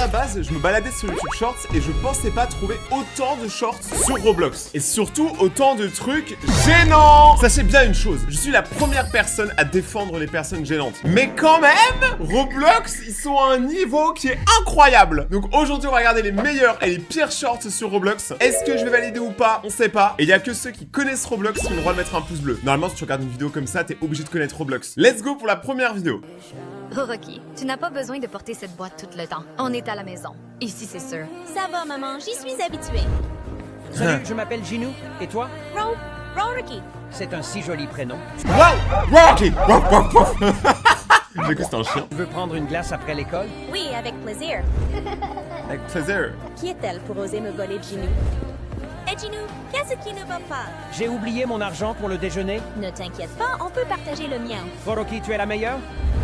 la base, je me baladais sur YouTube Shorts et je pensais pas trouver autant de shorts sur Roblox. Et surtout, autant de trucs gênants. Sachez bien une chose, je suis la première personne à défendre les personnes gênantes. Mais quand même, Roblox, ils sont à un niveau qui est incroyable. Donc aujourd'hui, on va regarder les meilleurs et les pires shorts sur Roblox. Est-ce que je vais valider ou pas? On sait pas. Et il y a que ceux qui connaissent Roblox qui ont le droit de mettre un pouce bleu. Normalement, si tu regardes une vidéo comme ça, t'es obligé de connaître Roblox. Let's go pour la première vidéo. Rocky, tu n'as pas besoin de porter cette boîte tout le temps. On est à la maison. Ici, c'est sûr. Ça va, maman, j'y suis habituée. Salut, je m'appelle Ginou. Et toi? Rocky. C'est un si joli prénom. Wow! Rocky! J'ai cru que c'était un chien. Tu veux prendre une glace après l'école? Oui, avec plaisir. Avec plaisir. Qui est-elle pour oser me voler Ginou? Et Ginou, qu'est-ce qui ne va pas? J'ai oublié mon argent pour le déjeuner. Ne t'inquiète pas, on peut partager le mien. Rocky, tu es la meilleure?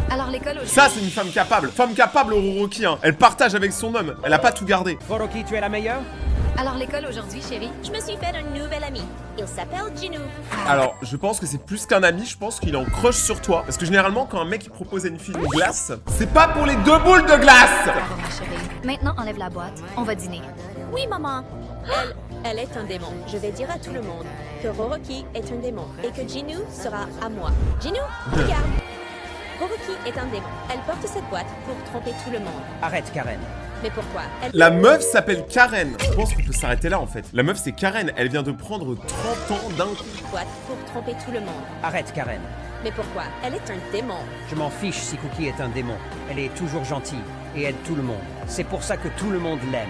Alors l'école aujourd'hui... Ça, c'est une femme capable. Femme capable, Rocky, hein. Elle partage avec son homme. Elle a pas tout gardé. Rocky, tu es la meilleure? Alors l'école aujourd'hui, chérie? Je me suis fait un nouvel ami. Il s'appelle Ginou. Alors, je pense que c'est plus qu'un ami. Je pense qu'il est en crush sur toi. Parce que généralement, quand un mec il propose à une fille une glace, c'est pas pour les 2 boules de glace. D'accord, ma chérie. Maintenant, enlève la boîte. On va dîner. Oui, maman. Elle est un démon. Je vais dire à tout le monde que Rocky est un démon et que Ginou sera à moi. Ginou, regarde. Rocky est un démon. Elle porte cette boîte pour tromper tout le monde. Arrête, Karen. Mais pourquoi? La meuf s'appelle Karen. Je pense qu'on peut s'arrêter là en fait. La meuf c'est Karen. Elle vient de prendre 30 ans d'un coup. Boîte pour tromper tout le monde. Arrête, Karen. Mais pourquoi? Elle est un démon. Je m'en fiche si Cookie est un démon. Elle est toujours gentille et aide tout le monde. C'est pour ça que tout le monde l'aime.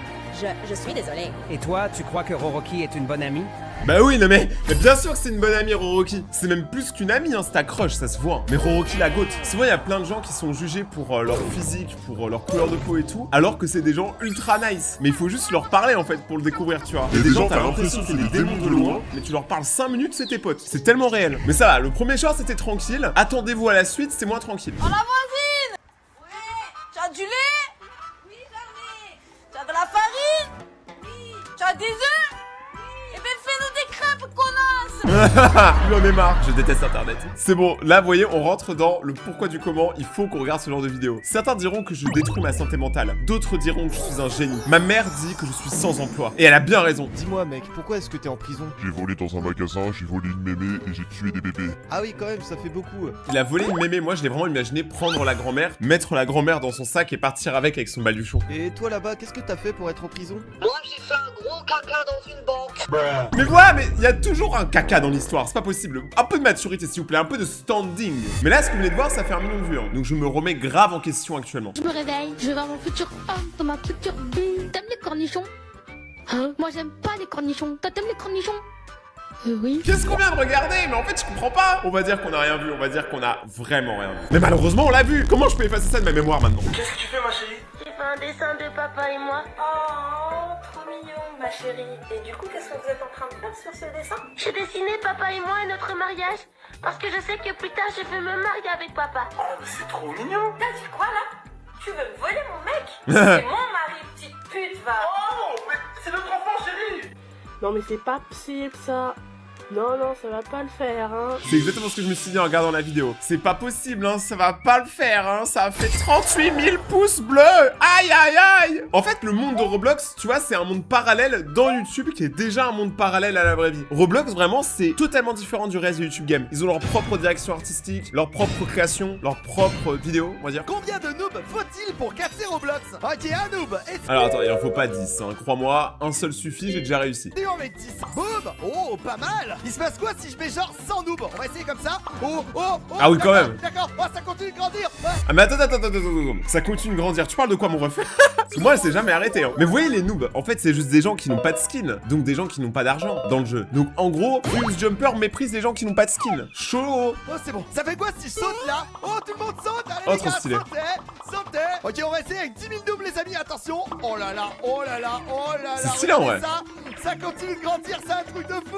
Je suis désolée. Et toi, tu crois que Rocky est une bonne amie? Bah oui, non mais bien sûr que c'est une bonne amie, Rocky. C'est même plus qu'une amie, hein, c'est ta crush, ça se voit. Mais Rocky la gote. Souvent, il y a plein de gens qui sont jugés pour leur physique, pour leur couleur de peau et tout, alors que c'est des gens ultra nice. Mais il faut juste leur parler en fait pour le découvrir, tu vois. Il y a des gens, t'as l'impression que c'est des démons de loin, mais tu leur parles 5 minutes, c'est tes potes. C'est tellement réel. Mais ça va, le premier short c'était tranquille. Attendez-vous à la suite, c'est moins tranquille. Oh la voisine! Oui. Tu as du lait? Oui, j'en ai. Tu as de la farine? Oui. Tu as des œufs? Oui. Eh ben fais-nous des crêpes, connasse! Il en est marre, je déteste internet. C'est bon, là vous voyez, on rentre dans le pourquoi du comment, il faut qu'on regarde ce genre de vidéo. Certains diront que je détruis ma santé mentale, d'autres diront que je suis un génie. Ma mère dit que je suis sans emploi, et elle a bien raison. Dis-moi mec, pourquoi est-ce que t'es en prison? J'ai volé dans un magasin, j'ai volé une mémé et j'ai tué des bébés. Ah oui quand même, ça fait beaucoup. Il a volé une mémé, moi je l'ai vraiment imaginé prendre la grand-mère, mettre la grand-mère dans son sac et partir avec son baluchon. Et toi là-bas, qu'est-ce que t'as fait pour être en prison? Moi j'ai fait un gros caca dans une banque. Mais voilà, mais il y a toujours un caca dans l'histoire, c'est pas possible. Un peu de maturité s'il vous plaît, un peu de standing. Mais là, ce que vous venez de voir, ça fait 1 million de vues, hein. Donc je me remets grave en question actuellement. Je me réveille, je vais voir mon futur homme dans ma future vie. T'aimes les cornichons? Hein? Moi j'aime pas les cornichons. Toi t'aimes les cornichons? Oui. Qu'est-ce qu'on vient de regarder? Mais en fait, je comprends pas. On va dire qu'on a rien vu, on va dire qu'on a vraiment rien vu. Mais malheureusement, on l'a vu. Comment je peux effacer ça de ma mémoire maintenant? Qu'est-ce que tu fais, ma chérie? J'ai fait un dessin de papa et moi. Oh, trop mignon, ma chérie. Et du coup, qu'est-ce que vous êtes en train de faire sur ce dessin? J'ai dessiné papa et moi et notre mariage. Parce que je sais que plus tard je vais me marier avec papa. Oh, mais c'est trop mignon. T'as dit quoi, là? Tu veux me voler mon mec? C'est mon mari, petite pute, va. Oh, mais c'est notre enfant, chérie. Non mais c'est pas possible ça. Non, non, ça va pas le faire, hein. C'est exactement ce que je me suis dit en regardant la vidéo. C'est pas possible, hein, ça va pas le faire, hein. Ça a fait 38 000 pouces bleus. Aïe, aïe, aïe. En fait, le monde de Roblox, tu vois, c'est un monde parallèle dans YouTube qui est déjà un monde parallèle à la vraie vie. Roblox, vraiment, c'est totalement différent du reste de YouTube Game. Ils ont leur propre direction artistique, leur propre création, leur propre vidéo, on va dire. Combien de noobs faut-il pour casser Roblox? Ok, un noob. Alors attends, il en faut pas 10, hein. Crois-moi, un seul suffit, j'ai déjà réussi. Et on met 10. Boum. Oh, pas mal. Il se passe quoi si je mets genre 100 noobs? On va essayer comme ça. Oh, oh, oh. Ah oui, quand même. D'accord, oh, ça continue de grandir. Ouais. Ah mais attends, ça continue de grandir. Tu parles de quoi, mon ref? Parce que moi, elle s'est jamais arrêtée, hein. Mais vous voyez, les noobs, en fait, c'est juste des gens qui n'ont pas de skin. Donc des gens qui n'ont pas d'argent dans le jeu. Donc en gros, Fuse Jumper méprise les gens qui n'ont pas de skin. Chaud. Oh, c'est bon. Ça fait quoi si je saute là? Oh, tout le monde saute. Allez, Oh, les trop gars, stylé. sautez. Ok, on va essayer avec 10 000 noobs, les amis. Attention. Oh là là, oh là là, oh là là. C'est stylé, en vrai. Ça continue de grandir, c'est un truc de fou.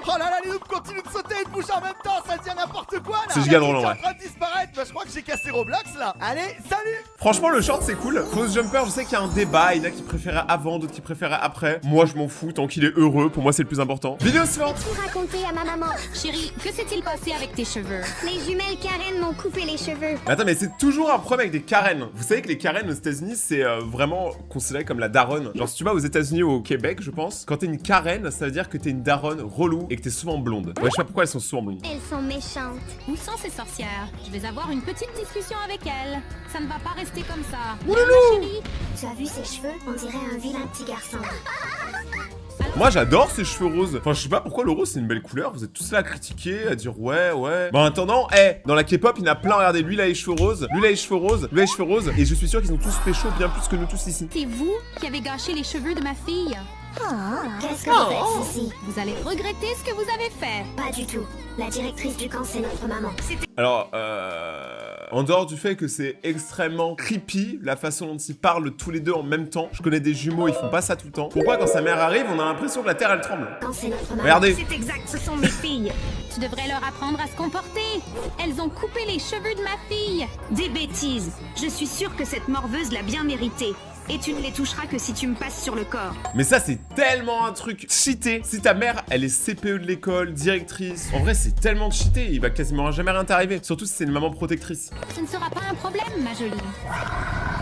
Oh là là, les noobs continuent de sauter et de bouger en même temps, ça devient n'importe quoi là. C'est giga drôle en en vrai. train de disparaître, bah je crois que j'ai cassé Roblox là. Allez, salut. Franchement, le short c'est cool. Fausse Jumper, je sais qu'il y a un débat. Il y en a qui préféraient avant, d'autres qui préféraient après. Moi, je m'en fous tant qu'il est heureux. Pour moi, c'est le plus important. Vidéo suivante. Tout raconter à ma maman. Chérie, que s'est-il passé avec tes cheveux? Les jumelles Karen m'ont coupé les cheveux. Mais attends, mais c'est toujours un problème avec des Karen. Vous savez que les Karen aux États-Unis, c'est vraiment considéré comme la daronne. Genre, si tu vas aux États-Unis ou au Québec, je pense, quand t'es une Karen, ça veut dire que t'es une daronne relou et que t'es souvent blonde. Ouais, je sais pas pourquoi elles sont souvent blondes. Elles sont méchantes. Où sont ces sorcières? Je vais avoir une petite discussion avec elles. Ça ne va pas rester comme ça. Chérie, tu as vu ses cheveux? On dirait un vilain petit garçon. Moi, j'adore ces cheveux roses. Enfin, je sais pas pourquoi le rose, c'est une belle couleur. Vous êtes tous là à critiquer, à dire ouais. Bon, en attendant, dans la K-pop, il y en a plein. Regardez, lui, il a les cheveux roses. Lui, il a les cheveux roses. Lui, il a les cheveux roses. Et je suis sûr qu'ils ont tous pécho bien plus que nous tous ici. C'est vous qui avez gâché les cheveux de ma fille. Qu'est-ce que vous faites ici? Vous allez regretter ce que vous avez fait. Pas du tout. La directrice du camp, c'est notre maman. Alors, en dehors du fait que c'est extrêmement creepy, la façon dont ils parlent tous les deux en même temps. Je connais des jumeaux, ils font pas ça tout le temps. Pourquoi quand sa mère arrive, on a l'impression que la terre, elle tremble? Quand c'est notre maman. Regardez. C'est exact, ce sont mes filles. Tu devrais leur apprendre à se comporter. Elles ont coupé les cheveux de ma fille. Des bêtises. Je suis sûre que cette morveuse l'a bien mérité. Et tu ne les toucheras que si tu me passes sur le corps. Mais ça, c'est tellement un truc cheaté. Si ta mère, elle est CPE de l'école, directrice, en vrai, c'est tellement cheaté. Il va quasiment jamais rien t'arriver. Surtout si c'est une maman protectrice. Ce ne sera pas un problème, ma jolie.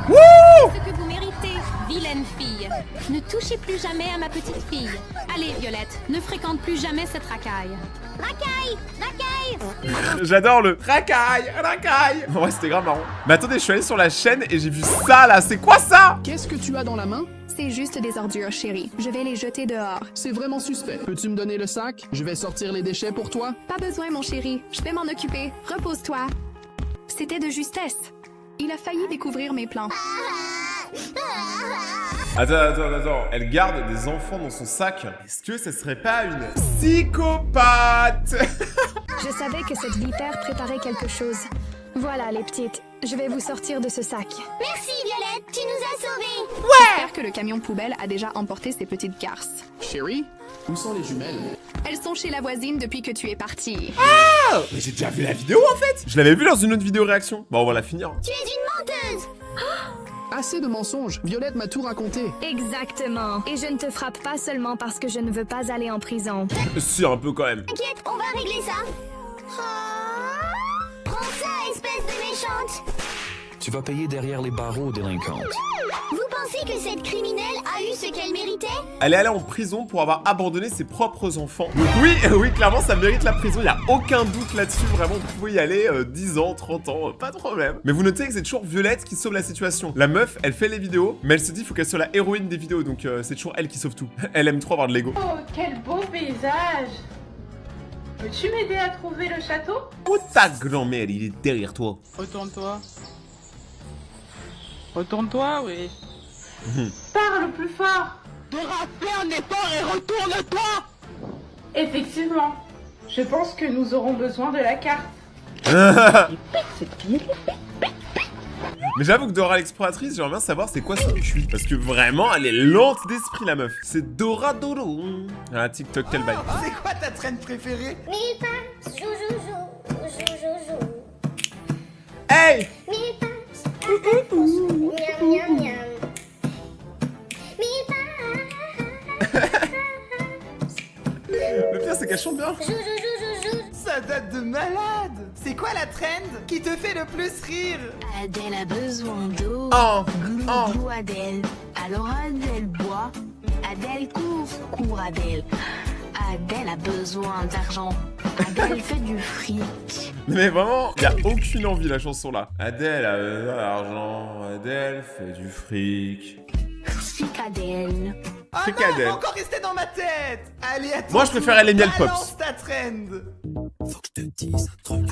Wouh! Ce que vous méritez, vilaine fille. Ne touchez plus jamais à ma petite fille. Allez, Violette, ne fréquente plus jamais cette racaille. Racaille! Racaille! J'adore le racaille. En vrai, c'était grave marrant. Mais attendez, je suis allé sur la chaîne et j'ai vu ça là. C'est quoi ça? Qu'est-ce que tu as dans la main? C'est juste des ordures, chérie. Je vais les jeter dehors. C'est vraiment suspect. Peux-tu me donner le sac? Je vais sortir les déchets pour toi. Pas besoin, mon chéri. Je vais m'en occuper. Repose-toi. C'était de justesse. Il a failli découvrir mes plans. Attends. Elle garde des enfants dans son sac. Est-ce que ça serait pas une psychopathe? Je savais que cette vipère préparait quelque chose. Voilà, les petites. Je vais vous sortir de ce sac. Merci, Violette, tu nous as sauvés. J'espère que le camion poubelle a déjà emporté ces petites garces. Chérie, où sont les jumelles? Elles sont chez la voisine depuis que tu es partie. Ah! Mais j'ai déjà vu la vidéo en fait. Je l'avais vue dans une autre vidéo réaction. Bon, on va la finir. Tu es une menteuse. Assez de mensonges. Violette m'a tout raconté. Exactement. Et je ne te frappe pas seulement parce que je ne veux pas aller en prison. Si, un peu quand même. T'inquiète, on va régler ça. Prends ça, espèce de méchante. Tu vas payer derrière les barreaux, délinquante. Vous pensez que cette criminelle a eu ce qu'elle méritait? Elle est allée en prison pour avoir abandonné ses propres enfants. Donc oui, clairement, ça mérite la prison. Il n'y a aucun doute là-dessus. Vraiment, vous pouvez y aller 10 ans, 30 ans, pas de problème. Mais vous notez que c'est toujours Violette qui sauve la situation. La meuf, elle fait les vidéos, mais elle se dit qu'il faut qu'elle soit la héroïne des vidéos. Donc c'est toujours elle qui sauve tout. Elle aime trop avoir de l'ego. Oh, quel beau paysage! Peux-tu m'aider à trouver le château? Oh, ta grand-mère, il est derrière toi. Retourne-toi. Retourne-toi, oui. Parle plus fort. De faire un effort et retourne-toi. Effectivement. Je pense que nous aurons besoin de la carte. Mais j'avoue que Dora l'exploratrice, j'aimerais bien savoir c'est quoi son cul. Parce que vraiment, elle est lente d'esprit, la meuf. C'est Dora Dodo. Ah, TikTok, quel bail. C'est quoi ta traîne préférée? Mes pas, jou. Hey! Mes pas, miam miam miam. Mes pas. Le pire, c'est qu'elle chante bien. Jou. Ça date de malade. C'est quoi la trend qui te fait le plus rire? Adèle a besoin d'eau. Glou Adèle. Alors Adèle boit. Adèle court Adèle. Adèle a besoin d'argent. Adèle fait du fric. Mais vraiment, il n'y a aucune envie la chanson là. Adèle a besoin d'argent, Adèle fait du fric. Fric Adèle. Ah Fric non, Adèle. elle va encore rester dans ma tête. Allez, attends. Moi, je préférais les miel pops. Balance ta trend. Faut que je te dise un truc.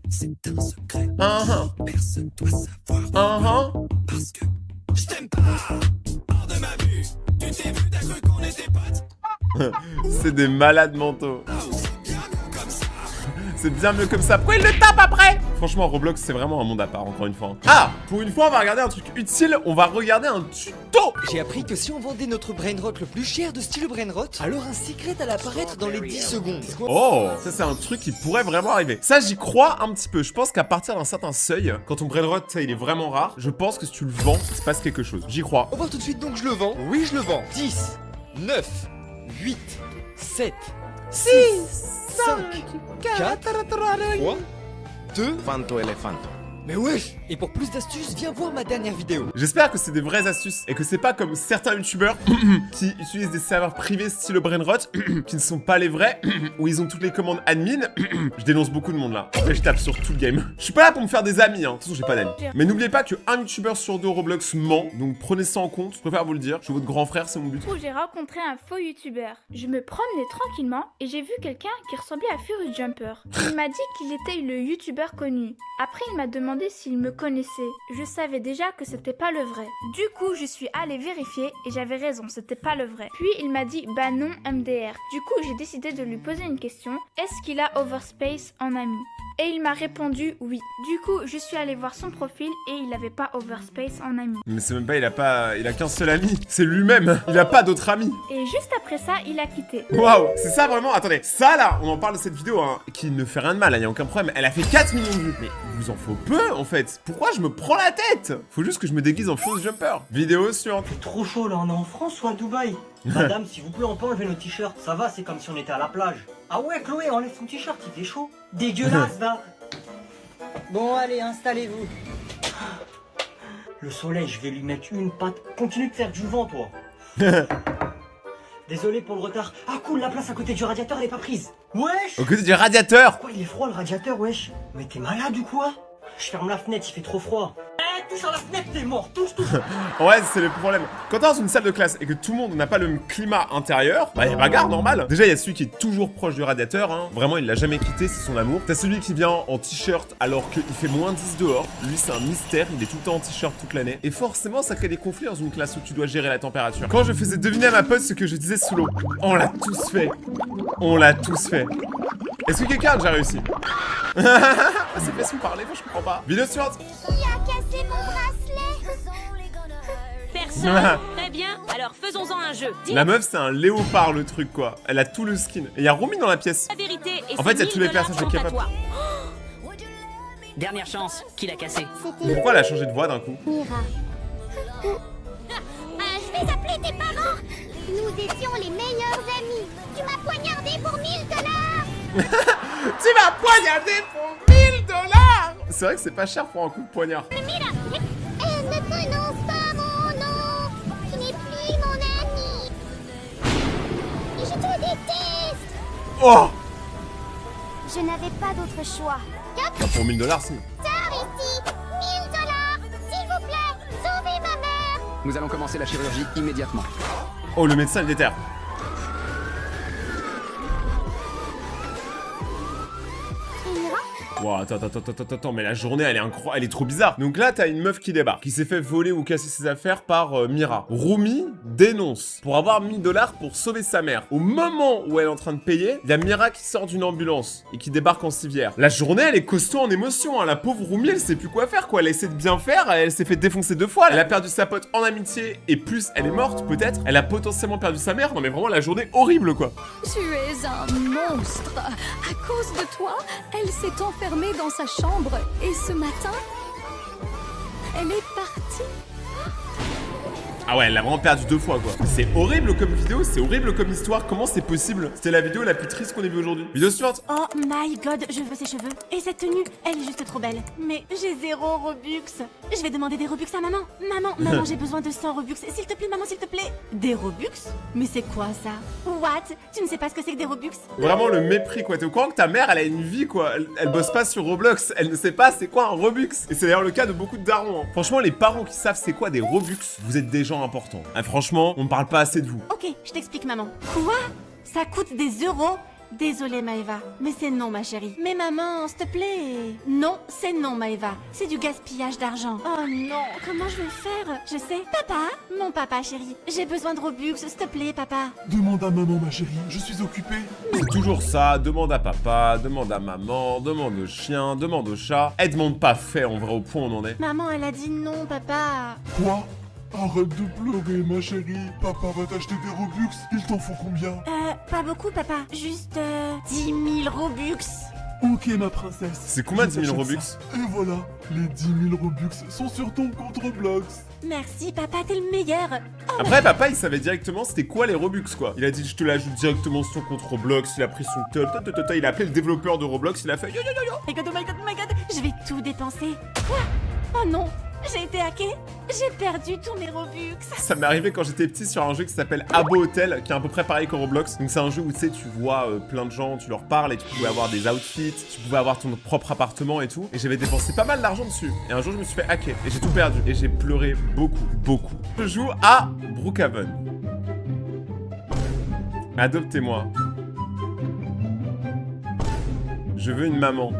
C'est un secret. Personne doit savoir. Parce que je t'aime pas. Hors de ma vue. Tu t'es vu, t'as cru qu'on était potes. C'est des malades mentaux. C'est bien mieux comme ça. Pourquoi il le tape après? Franchement, Roblox, c'est vraiment un monde à part, encore une fois. Ah, pour une fois, on va regarder un truc utile. On va regarder un tuto. J'ai appris que si on vendait notre brainrot le plus cher de style brainrot, alors un secret allait apparaître dans les 10 secondes. Oh, ça c'est un truc qui pourrait vraiment arriver. Ça, j'y crois un petit peu. Je pense qu'à partir d'un certain seuil, quand ton brainrot, ça, il est vraiment rare, je pense que si tu le vends, il se passe quelque chose. J'y crois. On va voir tout de suite, donc je le vends. Oui, je le vends. 10, 9, 8, 7, 6, 5, 4, 3, 2, Fanto Elefanto. Mais wesh! Et pour plus d'astuces, viens voir ma dernière vidéo. J'espère que c'est des vraies astuces et que c'est pas comme certains youtubeurs qui utilisent des serveurs privés style brainrot qui ne sont pas les vrais, où ils ont toutes les commandes admin. Je dénonce beaucoup de monde là. Après, je tape sur tout le game. Je suis pas là pour me faire des amis, hein. De toute façon, j'ai pas d'amis. Mais n'oubliez pas qu'un youtubeur sur deux Roblox ment, donc prenez ça en compte. Je préfère vous le dire. Je suis votre grand frère, c'est mon but. J'ai rencontré un faux youtubeur. Je me promenais tranquillement et j'ai vu quelqu'un qui ressemblait à Furious Jumper. Il m'a dit qu'il était le youtubeur connu. Après, il m'a demandé s'il me connaissait. Je savais déjà que c'était pas le vrai. Du coup, je suis allée vérifier et j'avais raison, c'était pas le vrai. Puis il m'a dit bah non MDR. Du coup, j'ai décidé de lui poser une question. Est-ce qu'il a Overspace en ami? Et il m'a répondu oui. Du coup, je suis allée voir son profil et il avait pas Overspace en ami. Mais c'est même pas, il a qu'un seul ami. C'est lui-même. Il a pas d'autres amis. Et juste après ça, il a quitté. Waouh, c'est ça vraiment. Attendez, ça là, on en parle de cette vidéo, hein, qui ne fait rien de mal, il y a aucun problème. Elle a fait 4 millions de vues. Mais il vous en faut peu en fait. Pourquoi je me prends la tête? Faut juste que je me déguise en Furious Jumper. Vidéo suivante. C'est trop chaud là, on est en France ou à Dubaï? Madame, s'il vous plaît, on peut enlever nos t-shirts. Ça va, c'est comme si on était à la plage. Ah ouais, Chloé, enlève ton t-shirt, il fait chaud. Dégueulasse là. Bon, allez, installez-vous. Le soleil, je vais lui mettre une patte. Continue de faire du vent, toi. Désolé pour le retard. Ah cool, la place à côté du radiateur, elle est pas prise. Wesh. Au côté du radiateur. Pourquoi il est froid le radiateur, wesh? Mais t'es malade ou quoi? Je ferme la fenêtre, il fait trop froid. Eh, touche à la fenêtre, t'es mort, touche. Ouais, c'est le problème. Quand t'es dans une salle de classe et que tout le monde n'a pas le même climat intérieur, bah y'a bagarre, normal. Déjà, il y a celui qui est toujours proche du radiateur, hein. Vraiment, il l'a jamais quitté, c'est son amour. T'as celui qui vient en t-shirt alors qu'il fait moins 10 dehors. Lui, c'est un mystère, il est tout le temps en t-shirt toute l'année. Et forcément, ça crée des conflits dans une classe où tu dois gérer la température. Quand je faisais deviner à ma pote ce que je disais sous l'eau, on l'a tous fait. On l'a tous fait. Est-ce que quelqu'un a déjà réussi? C'est facile de parler, moi je comprends pas. Vidéo suivante. Qui a cassé mon bracelet? Personne. Très bien, alors faisons-en un jeu. La meuf, c'est un léopard le truc quoi. Elle a tout le skin. Et il y a Romy dans la pièce. La vérité, et en fait, il y a tous les personnages de K-pop. Dernière chance, qui l'a cassé? Pourquoi elle a changé de voix d'un coup? Mira. Je vais appeler tes parents. Nous étions les meilleurs amis. Tu m'as poignardé pour 1000 $. Tu m'as poignardé pour 1000 $. C'est vrai que c'est pas cher pour un coup de poignard. Mira, elle ne prononce pas mon nom. Tu n'es plus mon ami. Et je te déteste. Oh. Je n'avais pas d'autre choix. Pour 1000 $, si. Tard ici. 1000 $. S'il vous plaît, sauvez ma mère. Nous allons commencer la chirurgie immédiatement. Oh, le médecin il déterre. Wow, attends, mais la journée elle est incroyable, elle est trop bizarre. Donc là, t'as une meuf qui débarque, qui s'est fait voler ou casser ses affaires par Mira. Romy dénonce pour avoir 1000 $ pour sauver sa mère. Au moment où elle est en train de payer, il y a Mira qui sort d'une ambulance et qui débarque en civière. La journée, elle est costaud en émotion, hein. La pauvre Romy, elle sait plus quoi faire, quoi. Elle essaie de bien faire, elle s'est fait défoncer 2 fois. Elle a perdu sa pote en amitié et plus, elle est morte, peut-être. Elle a potentiellement perdu sa mère. Non mais vraiment, la journée horrible, quoi. Tu es un monstre. À cause de toi, elle s'est enfermée dans sa chambre et ce matin, elle est partie. Ah ouais, elle a vraiment perdu 2 fois quoi. C'est horrible comme vidéo, c'est horrible comme histoire. Comment c'est possible? C'était la vidéo la plus triste qu'on ait vue aujourd'hui. Vidéo suivante. Oh my god, je veux ses cheveux. Et cette tenue, elle est juste trop belle. Mais j'ai 0 Robux. Je vais demander des Robux à maman. Maman, j'ai besoin de 100 Robux. S'il te plaît, maman, s'il te plaît. Des Robux? Mais c'est quoi ça? What? Tu ne sais pas ce que c'est que des Robux? Vraiment le mépris quoi. T'es au courant que ta mère elle a une vie quoi. Elle bosse pas sur Roblox. Elle ne sait pas c'est quoi un Robux. Et c'est d'ailleurs le cas de beaucoup de darons. Hein. Franchement, les parents qui savent c'est quoi des Robux, vous êtes des gens importants. Ah, franchement, on ne parle pas assez de vous. Ok, je t'explique maman. Quoi? Ça coûte des euros? Désolée Maëva, mais c'est non ma chérie. Mais maman, s'il te plaît. Non, c'est non Maëva. C'est du gaspillage d'argent. Oh non, comment je vais faire? Je sais. Papa, mon papa chéri, j'ai besoin de Robux, s'il te plaît papa. Demande à maman, ma chérie, je suis occupé. C'est toujours ça, demande à papa, demande à maman, demande au chien, demande au chat. Elle demande pas fait, on verra au point où on en est. Maman, elle a dit non papa. Quoi? Arrête de pleurer, ma chérie. Papa va t'acheter des Robux. Il t'en faut combien? Pas beaucoup papa. Juste 10 000 Robux. Ok, ma princesse. C'est combien 10 000 Robux? Et voilà, les 10 000 Robux sont sur ton compte Roblox. Merci papa, t'es le meilleur. Après, papa, il savait directement c'était quoi les Robux, quoi. Il a dit, je te l'ajoute directement sur ton compte Roblox. Il a pris son il a appelé le développeur de Roblox. Il a fait yo yo yo yo. Oh my god, oh my god, oh my god. Je vais tout dépenser. Quoi? Oh non, j'ai été hacké. J'ai perdu tous mes Robux. Ça m'est arrivé quand j'étais petit sur un jeu qui s'appelle Abo Hotel, qui est à peu près pareil que Roblox. Donc c'est un jeu où tu sais, tu vois plein de gens, tu leur parles et tu pouvais avoir des outfits, tu pouvais avoir ton propre appartement et tout. Et j'avais dépensé pas mal d'argent dessus. Et un jour je me suis fait hacker et j'ai tout perdu. Et j'ai pleuré beaucoup, beaucoup. Je joue à Brookhaven. Adoptez-moi. Je veux une maman.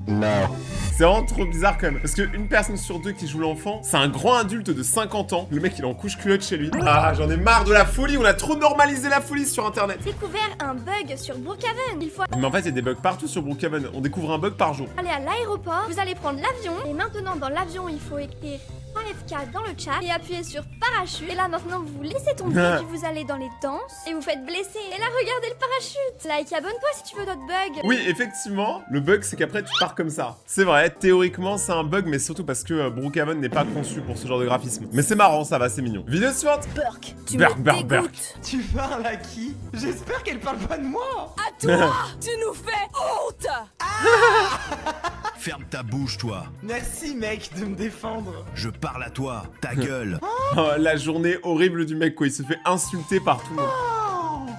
Non. C'est vraiment trop bizarre quand même. Parce qu'une personne sur deux qui joue l'enfant, c'est un grand adulte de 50 ans. Le mec, il est en couche-culotte chez lui. Ah, j'en ai marre de la folie. On a trop normalisé la folie sur internet. Découvert un bug sur Brookhaven. Il faut Mais en fait, il y a des bugs partout sur Brookhaven. On découvre un bug par jour. aller à l'aéroport. Vous allez prendre l'avion. Et maintenant, dans l'avion, il faut écrire AFK dans le chat et appuyer sur parachute. Et là, maintenant, vous laissez tomber. Puis vous allez dans les danses et vous faites blesser. Et là, regardez le parachute. Like et abonne-toi si tu veux d'autres bugs. Oui, effectivement, le bug, c'est qu'après, tu pars comme ça. C'est vrai, théoriquement, c'est un bug, mais surtout parce que Brookhaven n'est pas conçu pour ce genre de graphisme. Mais c'est marrant, ça va, c'est mignon. Vidéo suivante. Burk, tu Burk, me Burk, Burk. dégoûtes. Tu parles à qui? J'espère qu'elle parle pas de moi. À toi, tu nous fais honte. Ferme ta bouche, toi. Merci mec de me défendre. Je parle à toi, ta gueule. Oh, la journée horrible du mec, quoi. Il se fait insulter par tout le monde.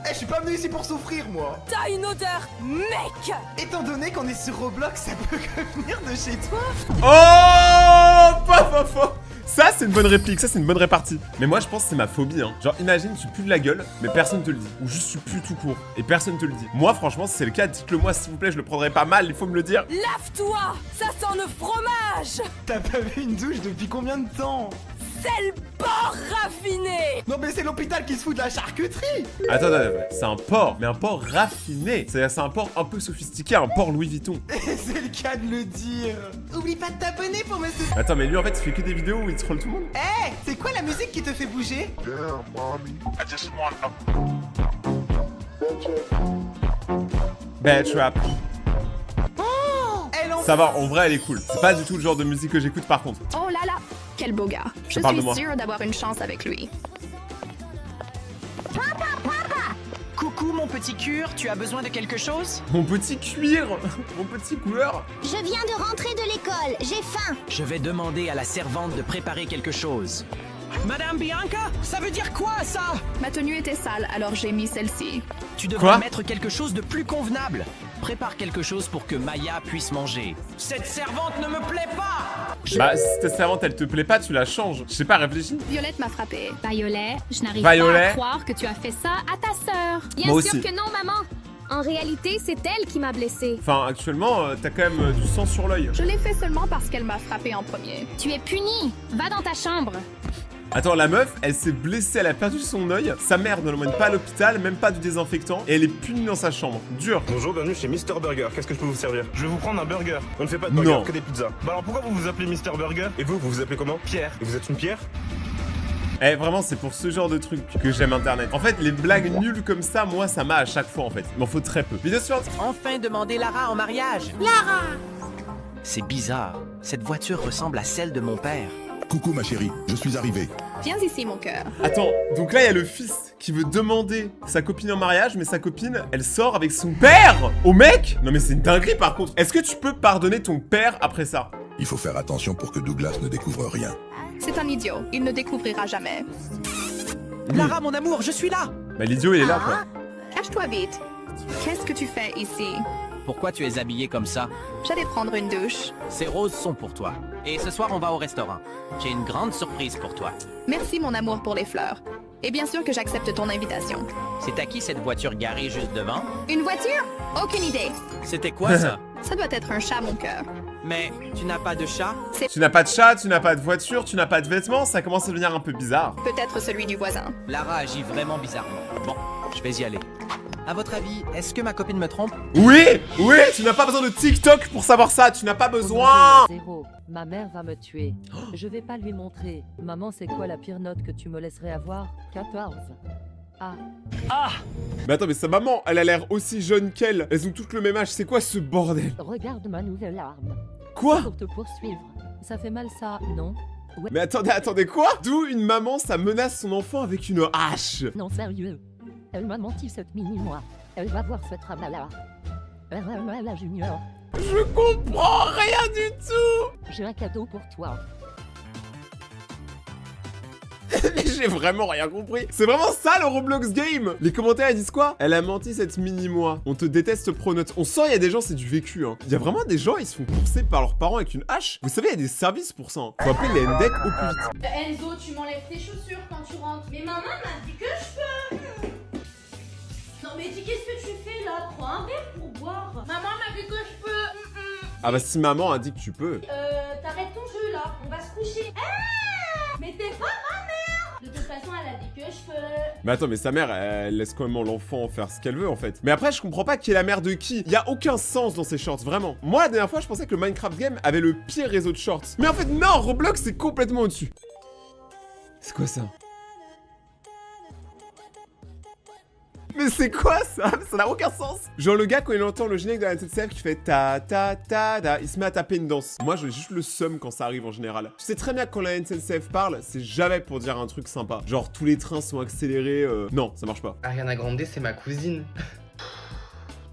Eh, je suis pas venu ici pour souffrir, moi. T'as une odeur, mec. Étant donné qu'on est sur Roblox, ça peut que venir de chez toi. Oh, pas faux. Ça, c'est une bonne réplique, ça, c'est une bonne répartie. Mais moi, je pense que c'est ma phobie, hein. Genre, imagine, tu pues de la gueule, mais personne te le dit. Ou juste tu pues tout court, et personne te le dit. Moi, franchement, si c'est le cas, dites-le moi, s'il vous plaît, je le prendrai pas mal, il faut me le dire. Lave-toi, ça sent le fromage. T'as pas vu une douche depuis combien de temps? C'est le porc raffiné. Non mais c'est l'hôpital qui se fout de la charcuterie. Attends, c'est un porc, mais un porc raffiné. C'est un porc un peu sophistiqué, un porc Louis Vuitton. C'est le cas de le dire. Oublie pas de t'abonner pour me soutenir. Attends, mais lui, en fait, il fait que des vidéos où il troll tout le monde. Eh, c'est quoi la musique qui te fait bouger? Bad trap. Elle en... Ça va, en vrai, elle est cool. C'est pas du tout le genre de musique que j'écoute, par contre. Oh là là, quel beau gars. Je parle de suis moi. sûre d'avoir une chance avec lui. Coucou mon petit cure, tu as besoin de quelque chose? Mon petit cuir, mon petit couleur. Je viens de rentrer de l'école, j'ai faim. Je vais demander à la servante de préparer quelque chose. Madame Bianca, ça veut dire quoi ça? Ma tenue était sale, alors j'ai mis celle-ci. Tu devrais Quoi? mettre quelque chose de plus convenable. Prépare quelque chose pour que Maya puisse manger. Cette servante ne me plaît pas! Bah, si ta servante, elle te plaît pas, tu la changes. Je sais pas, réfléchis. Violette m'a frappée. Violet, je n'arrive Violet. pas à croire que tu as fait ça à ta sœur. Bien Moi sûr aussi. que non, maman. En réalité, c'est elle qui m'a blessée. Enfin, actuellement, t'as quand même du sang sur l'œil. Je l'ai fait seulement parce qu'elle m'a frappé en premier. Tu es puni. Va dans ta chambre. Attends, la meuf, elle s'est blessée, elle a perdu son œil. Sa mère ne l'emmène pas à l'hôpital, même pas du désinfectant, et elle est punie dans sa chambre. Dur. Bonjour, bienvenue chez Mr Burger. Qu'est-ce que je peux vous servir? Je vais vous prendre un burger. On ne fait pas de burger, Non. que des pizzas. Bah alors pourquoi vous vous appelez Mr Burger? Et vous, vous vous appelez comment? Pierre. Et vous êtes une pierre? Eh, vraiment, c'est pour ce genre de truc que j'aime Internet. En fait, les blagues nulles comme ça, moi, ça m'a à chaque fois, en fait. Il m'en faut très peu. Vidéo suivante. Enfin demander Lara en mariage. Lara. C'est bizarre. Cette voiture ressemble à celle de mon père. Coucou ma chérie, je suis arrivé. Viens ici, mon cœur. Attends, donc là, il y a le fils qui veut demander sa copine en mariage, mais sa copine, elle sort avec son père au mec. Non mais c'est une dinguerie, par contre. Est-ce que tu peux pardonner ton père après ça? Il faut faire attention pour que Douglas ne découvre rien. C'est un idiot, il ne découvrira jamais. Lara, mon amour, je suis là! Bah l'idiot, il est là, quoi. Cache-toi vite. Qu'est-ce que tu fais ici? Pourquoi tu es habillée comme ça? J'allais prendre une douche. Ces roses sont pour toi. Et ce soir, on va au restaurant. J'ai une grande surprise pour toi. Merci mon amour pour les fleurs. Et bien sûr que j'accepte ton invitation. C'est à qui cette voiture garée juste devant? Une voiture? Aucune idée. C'était quoi ça? Ça doit être un chat, mon cœur. Mais tu n'as pas de chat? Tu n'as pas de chat, tu n'as pas de voiture, tu n'as pas de vêtements, ça commence à devenir un peu bizarre. Peut-être celui du voisin. Lara agit vraiment bizarrement. Bon, je vais y aller. À votre avis, est-ce que ma copine me trompe? Oui, oui, tu n'as pas besoin de TikTok pour savoir ça, tu n'as pas besoin. 0. Ma mère va me tuer. Je vais pas lui montrer. Maman, c'est quoi la pire note que tu me laisserais avoir? 14. Ah. Ah! Mais attends, mais sa maman, elle a l'air aussi jeune qu'elle. Elles ont toutes le même âge, c'est quoi ce bordel? Regarde ma nouvelle arme. Quoi? Pour te poursuivre. Ça fait mal ça, non? Ouais. Mais attendez, quoi? D'où une maman, ça menace son enfant avec une hache? Non, sérieux. Elle m'a menti cette mini-moi. Elle va voir ce travail-là. La junior. Je comprends rien du tout. J'ai un cadeau pour toi. J'ai vraiment rien compris. C'est vraiment ça le Roblox game. Les commentaires ils disent quoi? Elle a menti cette mini-moi. On te déteste pronote. On sent il y a des gens c'est du vécu hein. Il y a vraiment des gens ils se font courser par leurs parents avec une hache. Vous savez il y a des services pour ça hein. Faut appeler les NDEC au plus vite. Enzo, tu m'enlèves tes chaussures quand tu rentres. Mais maman m'a dit que je peux. Non mais dis qu'est-ce que tu fais là? Prends un verre pour boire. Maman m'a dit que je peux. Ah bah si maman a dit que tu peux. T'arrêtes ton jeu là. On va se coucher. Ah, mais t'es pas ma mère. De toute façon elle a dit que je peux. Mais attends, mais sa mère, elle laisse quand même l'enfant faire ce qu'elle veut en fait. Mais après, je comprends pas qui est la mère de qui. Il y a aucun sens dans ces shorts, vraiment. Moi, la dernière fois, je pensais que le Minecraft Game avait le pire réseau de shorts. Mais en fait, non, Roblox, c'est complètement au-dessus. C'est quoi ça? Mais c'est quoi ça? Ça n'a aucun sens. Genre le gars quand il entend le générique de la SNCF qui fait ta ta ta ta, il se met à taper une danse. Moi j'ai juste le seum quand ça arrive en général. Tu sais très bien que quand la SNCF parle, c'est jamais pour dire un truc sympa. Genre tous les trains sont accélérés, non ça marche pas. Ariana Grande c'est ma cousine.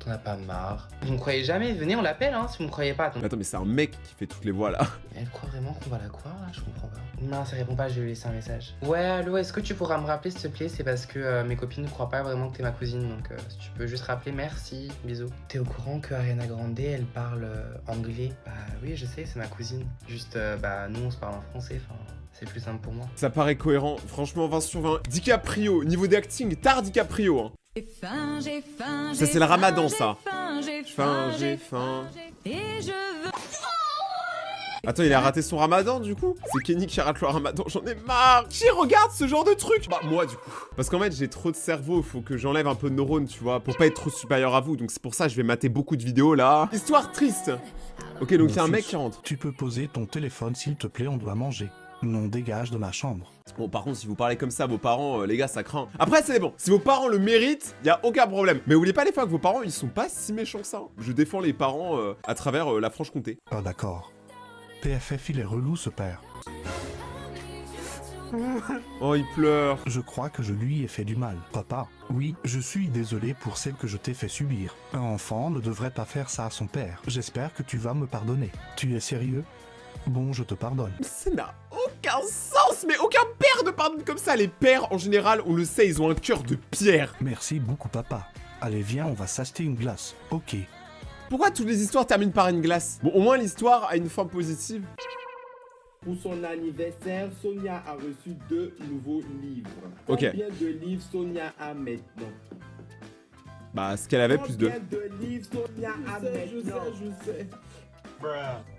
T'en as pas marre. Vous me croyez jamais? Venez on l'appelle hein si vous me croyez pas. Attends mais c'est un mec qui fait toutes les voix là. Elle croit vraiment qu'on va la croire là? Je comprends pas. Non ça répond pas, je vais lui laisser un message. Ouais allô, est-ce que tu pourras me rappeler s'il te plaît? C'est parce que mes copines ne croient pas vraiment que t'es ma cousine. Donc si tu peux juste rappeler, merci, bisous. T'es au courant que Ariana Grande elle parle anglais? Bah oui je sais, c'est ma cousine. Juste bah nous on se parle en français, enfin... C'est plus simple pour moi. Ça paraît cohérent, franchement 20 sur 20. DiCaprio, niveau d'acting, tard DiCaprio hein. Ça c'est le ramadan ça. J'ai faim. Et je veux... Attends, il a raté son ramadan du coup? C'est Kenny qui rate le ramadan, j'en ai marre. Qui regarde ce genre de truc? Bah moi du coup. Parce qu'en fait j'ai trop de cerveau, faut que j'enlève un peu de neurones tu vois, pour pas être trop supérieur à vous. Donc c'est pour ça que je vais mater beaucoup de vidéos là. Histoire triste. Ok donc il y a un mec qui rentre. Tu peux poser ton téléphone s'il te plaît, on doit manger. Non, dégage de ma chambre. Bon par contre si vous parlez comme ça à vos parents, les gars ça craint. Après c'est bon, si vos parents le méritent, y a aucun problème. Mais oubliez pas les fois que vos parents ils sont pas si méchants que ça hein. Je défends les parents à travers la Franche-Comté. Ah d'accord. PFF il est relou ce père. Oh il pleure. Je crois que je lui ai fait du mal. Papa, oui, je suis désolé pour celle que je t'ai fait subir. Un enfant ne devrait pas faire ça à son père. J'espère que tu vas me pardonner. Tu es sérieux? Bon, je te pardonne. Ça n'a aucun sens, mais aucun père ne pardonne comme ça. Les pères, en général, on le sait, ils ont un cœur de pierre. Merci beaucoup, papa. Allez, viens, on va s'acheter une glace. Ok. Pourquoi toutes les histoires terminent par une glace? Bon, au moins l'histoire a une fin positive. Pour son anniversaire, Sonia a reçu 2 nouveaux livres. Ok. Combien de livres Sonia a maintenant? Bah, ce qu'elle avait plus de... Combien de livres Sonia a maintenant? Je sais.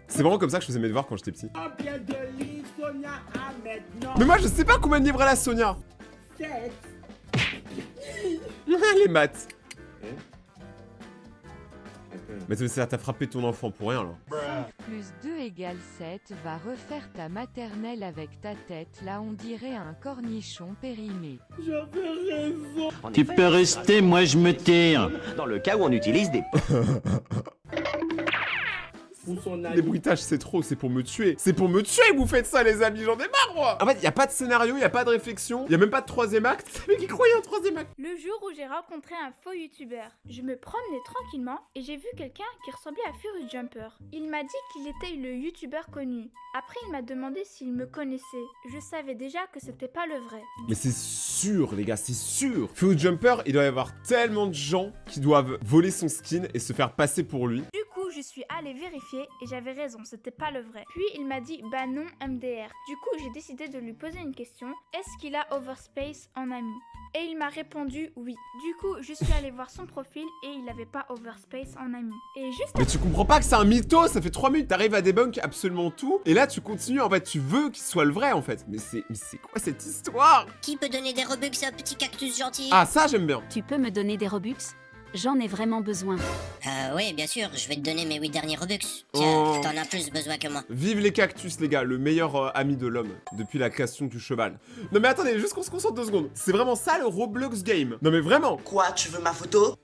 C'est vraiment comme ça que je faisais mes devoirs quand j'étais petit. Combien de livres Sonia a maintenant? Mais moi je sais pas combien de livres elle a Sonia. 7. Les maths. Mais ça t'a frappé ton enfant pour rien là. 5 plus 2 égale 7, va refaire ta maternelle avec ta tête, là on dirait un cornichon périmé. J'avais raison. Tu peux rester, moi je me tire. Dans le cas où on utilise des... Les bruitages c'est trop, c'est pour me tuer. C'est pour me tuer que vous faites ça les amis, j'en ai marre moi. En fait y a pas de scénario, y a pas de réflexion, y a même pas de troisième acte. Mais qui croyait en troisième acte? Le jour où j'ai rencontré un faux youtubeur, je me promenais tranquillement et j'ai vu quelqu'un qui ressemblait à Furious Jumper. Il m'a dit qu'il était le youtubeur connu. Après il m'a demandé s'il me connaissait. Je savais déjà que c'était pas le vrai. Mais c'est sûr les gars, c'est sûr. Furious Jumper, il doit y avoir tellement de gens qui doivent voler son skin et se faire passer pour lui. Du coup je suis allée vérifier et j'avais raison, c'était pas le vrai. Puis il m'a dit bah non MDR. Du coup j'ai décidé de lui poser une question. Est-ce qu'il a Overspace en ami? Et il m'a répondu oui. Du coup, je suis allée voir son profil et il avait pas Overspace en ami. Et juste Mais tu comprends pas que c'est un mytho, ça fait 3 minutes, t'arrives à débunk absolument tout, et là tu continues, en fait, tu veux qu'il soit le vrai, en fait. Mais c'est quoi cette histoire? Qui peut donner des Robux à un petit cactus gentil? Ah, ça j'aime bien. Tu peux me donner des Robux? J'en ai vraiment besoin. Oui, bien sûr, je vais te donner mes 8 derniers Robux. Tiens, Oh. t'en as plus besoin que moi. Vive les cactus, les gars, le meilleur ami de l'homme, depuis la création du cheval. Non mais attendez, juste qu'on se concentre 2 secondes. C'est vraiment ça le Roblox game? Non mais vraiment. Quoi, tu veux ma photo?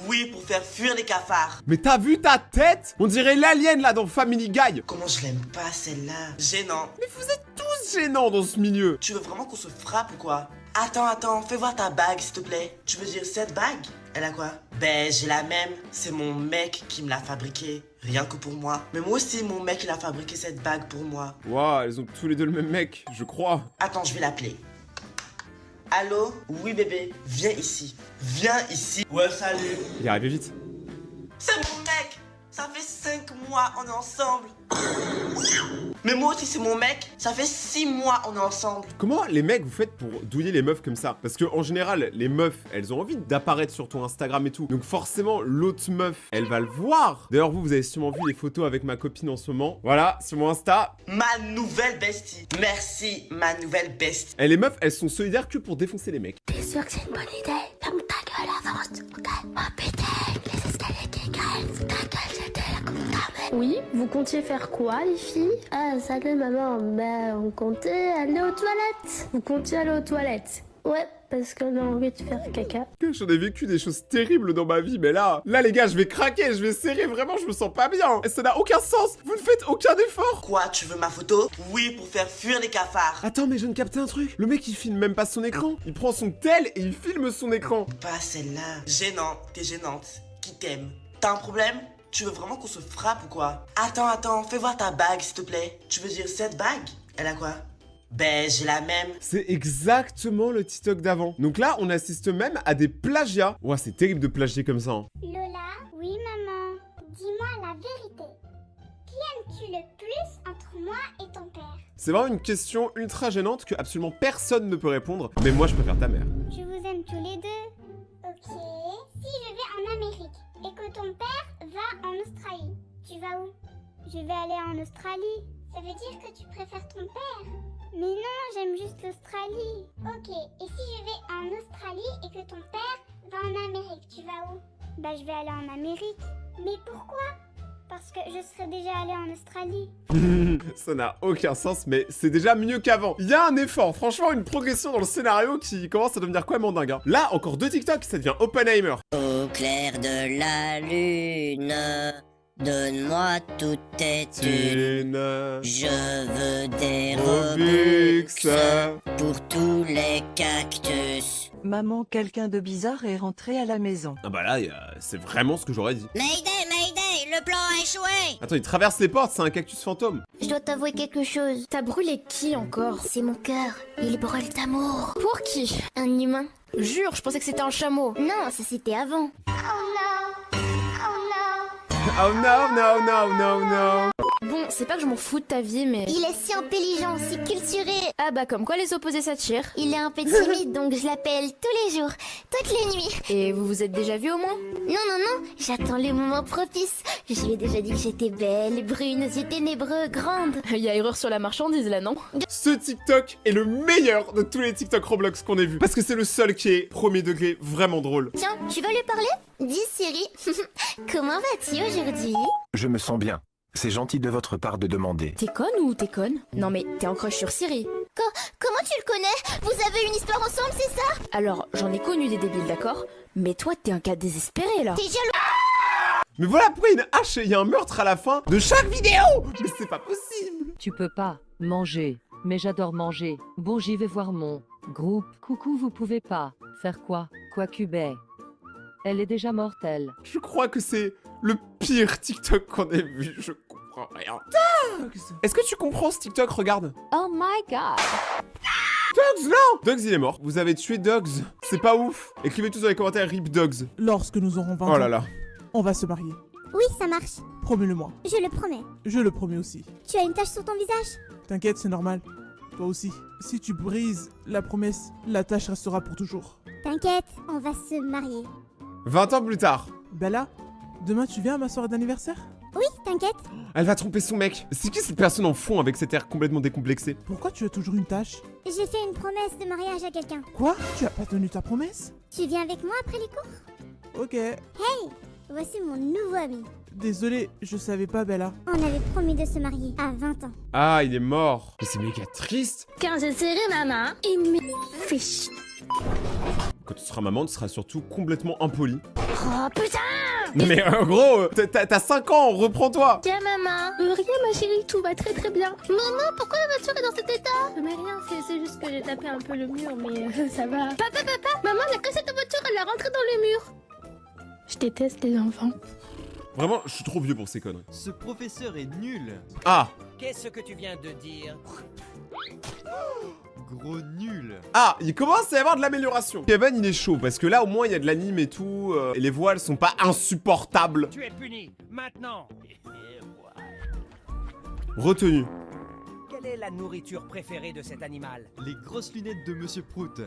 Oui, pour faire fuir les cafards. Mais t'as vu ta tête? On dirait l'alien là dans Family Guy. Comment je l'aime pas celle-là? Gênant. Mais vous êtes tous gênants dans ce milieu. Tu veux vraiment qu'on se frappe ou quoi? Attends, fais voir ta bague s'il te plaît. Tu veux dire cette bague? Elle a quoi? Ben j'ai la même, c'est mon mec qui me l'a fabriquée. Rien que pour moi. Mais moi aussi mon mec il a fabriqué cette bague pour moi. Waouh, elles ont tous les deux le même mec, je crois. Attends, je vais l'appeler. Allô? Oui bébé, viens ici. Viens ici. Ouais, salut. Il est arrivé vite. C'est mon mec. Ça fait 5 mois on est ensemble. Mais moi aussi c'est mon mec. Ça fait 6 mois on est ensemble. Comment les mecs vous faites pour douiller les meufs comme ça? Parce que en général, les meufs, elles ont envie d'apparaître sur ton Instagram et tout. Donc forcément, l'autre meuf, elle va le voir. D'ailleurs, vous avez sûrement vu les photos avec ma copine en ce moment. Voilà, sur mon Insta. Ma nouvelle bestie. Merci, ma nouvelle bestie. Et les meufs, elles sont solidaires que pour défoncer les mecs. T'es sûr que c'est une bonne idée? Ferme ta gueule, avance. Ok. Oh putain, les escaliers qui grincent. Ta gueule, c'était la coupe d'armée. Oui, vous comptiez faire quoi, les filles? Ah, salut maman, bah on comptait aller aux toilettes. Vous comptiez aller aux toilettes? Ouais, parce qu'on a envie de faire caca. J'en ai vécu des choses terribles dans ma vie, mais là les gars, je vais craquer, je vais serrer, vraiment, je me sens pas bien. Et ça n'a aucun sens, vous ne faites aucun effort. Quoi, tu veux ma photo? Oui, pour faire fuir les cafards. Attends, mais je viens de capter un truc. Le mec, il filme même pas son écran. Il prend son tel et il filme son écran. Pas celle-là. Gênant, t'es gênante. Qui t'aime? T'as un problème? Tu veux vraiment qu'on se frappe ou quoi? Attends, fais voir ta bague s'il te plaît. Tu veux dire cette bague? Elle a quoi? Ben j'ai la même. C'est exactement le TikTok d'avant. Donc là, on assiste même à des plagiats. Ouah, c'est terrible de plagier comme ça. Hein. Lola? Oui maman. Dis-moi la vérité. Qui aimes-tu le plus entre moi et ton père? C'est vraiment une question ultra gênante que absolument personne ne peut répondre. Mais moi, je préfère ta mère. Je vous aime tous les deux. Ok. Si je vais en Amérique et que ton père va en Australie, tu vas où? Je vais aller en Australie. Ça veut dire que tu préfères ton père? Mais non, j'aime juste l'Australie. Ok, et si je vais en Australie et que ton père va en Amérique, tu vas où? Bah je vais aller en Amérique. Mais pourquoi? Parce que je serais déjà allée en Australie. Ça n'a aucun sens, mais c'est déjà mieux qu'avant. Il y a un effort, franchement, une progression dans le scénario qui commence à devenir quoi mon dingue. Hein. Là, encore 2 TikTok, ça devient Oppenheimer. Au clair de la lune, donne-moi toutes tes thunes. Je veux des Robux pour tous les cactus. Maman, quelqu'un de bizarre est rentré à la maison. Ah bah là, c'est vraiment ce que j'aurais dit. Mayday, le plan a échoué. Attends, il traverse les portes, c'est un cactus fantôme. Je dois t'avouer quelque chose. T'as brûlé qui encore? C'est mon cœur. Il brûle d'amour. Pour qui? Un humain. Jure, je pensais que c'était un chameau. Non, ça c'était avant. Oh no. Bon, c'est pas que je m'en fous de ta vie, mais... Il est si intelligent, si culturé. Ah bah comme quoi les opposés s'attirent. Il est un peu timide, donc je l'appelle tous les jours, toutes les nuits. Et vous vous êtes déjà vus au moins? Non, j'attends le moment propice. Je lui ai déjà dit que j'étais belle, brune, aux yeux ténébreux, grande. Il y a erreur sur la marchandise là, non? Ce TikTok est le meilleur de tous les TikTok Roblox qu'on ait vu. Parce que c'est le seul qui est premier degré vraiment drôle. Tiens, tu veux lui parler? Dis Siri, comment vas-tu aujourd'hui? Je me sens bien. C'est gentil de votre part de demander. T'es conne ou t'es conne? Non mais t'es en crush sur Siri. Comment tu le connais? Vous avez une histoire ensemble, c'est ça? Alors, j'en ai connu des débiles, d'accord? Mais toi, t'es un cas désespéré là. T'es jaloux? Mais voilà pourquoi il y a une hache et il y a un meurtre à la fin de chaque vidéo. Mais c'est pas possible. Tu peux pas manger, mais j'adore manger. Bon, j'y vais voir mon groupe. Coucou, vous pouvez pas faire quoi? Quoi cubet? Elle est déjà mortelle. Je crois que c'est le pire TikTok qu'on ait vu. Je comprends rien. Est-ce que tu comprends ce TikTok? Regarde. Oh my god. Dogs, non! Dogs, il est mort. Vous avez tué Dogs. C'est pas ouf. Écrivez tous dans les commentaires RIP Dogs. Lorsque nous aurons 20 ans, Oh là là. on va se marier. Oui, ça marche. Promets-le-moi. Je le promets. Je le promets aussi. Tu as une tache sur ton visage? T'inquiète, c'est normal. Toi aussi. Si tu brises la promesse, la tâche restera pour toujours. T'inquiète, on va se marier. 20 ans plus tard. Bella, demain tu viens à ma soirée d'anniversaire? Oui, t'inquiète. Elle va tromper son mec. C'est qui cette personne en fond avec cet air complètement décomplexé? Pourquoi tu as toujours une tâche? J'ai fait une promesse de mariage à quelqu'un. Quoi? Tu as pas tenu ta promesse? Tu viens avec moi après les cours? Ok. Hey, voici mon nouveau ami. Désolé, je savais pas, Bella. On avait promis de se marier à 20 ans. Ah, il est mort. Mais c'est méga triste. Quand je serai maman, il me fiche. Quand tu seras maman, tu seras surtout complètement impoli. Oh putain! Non mais gros, t'as 5 ans, reprends-toi. Tiens maman. Rien ma chérie, tout va très très bien. Maman, pourquoi la voiture est dans cet état? Mais rien, c'est juste que j'ai tapé un peu le mur, mais ça va. Papa, maman, elle a cassé ta voiture, elle l'a rentrée dans le mur. Je déteste les enfants. Vraiment, je suis trop vieux pour ces conneries. Ce professeur est nul. Ah. Qu'est-ce que tu viens de dire? Gros nul. Ah, il commence à y avoir de l'amélioration. Kevin, il est chaud parce que là, au moins, il y a de l'anime et tout. Et les voiles sont pas insupportables. Tu es puni, maintenant. Retenu. Quelle est la nourriture préférée de cet animal? Les grosses lunettes de Monsieur Prout.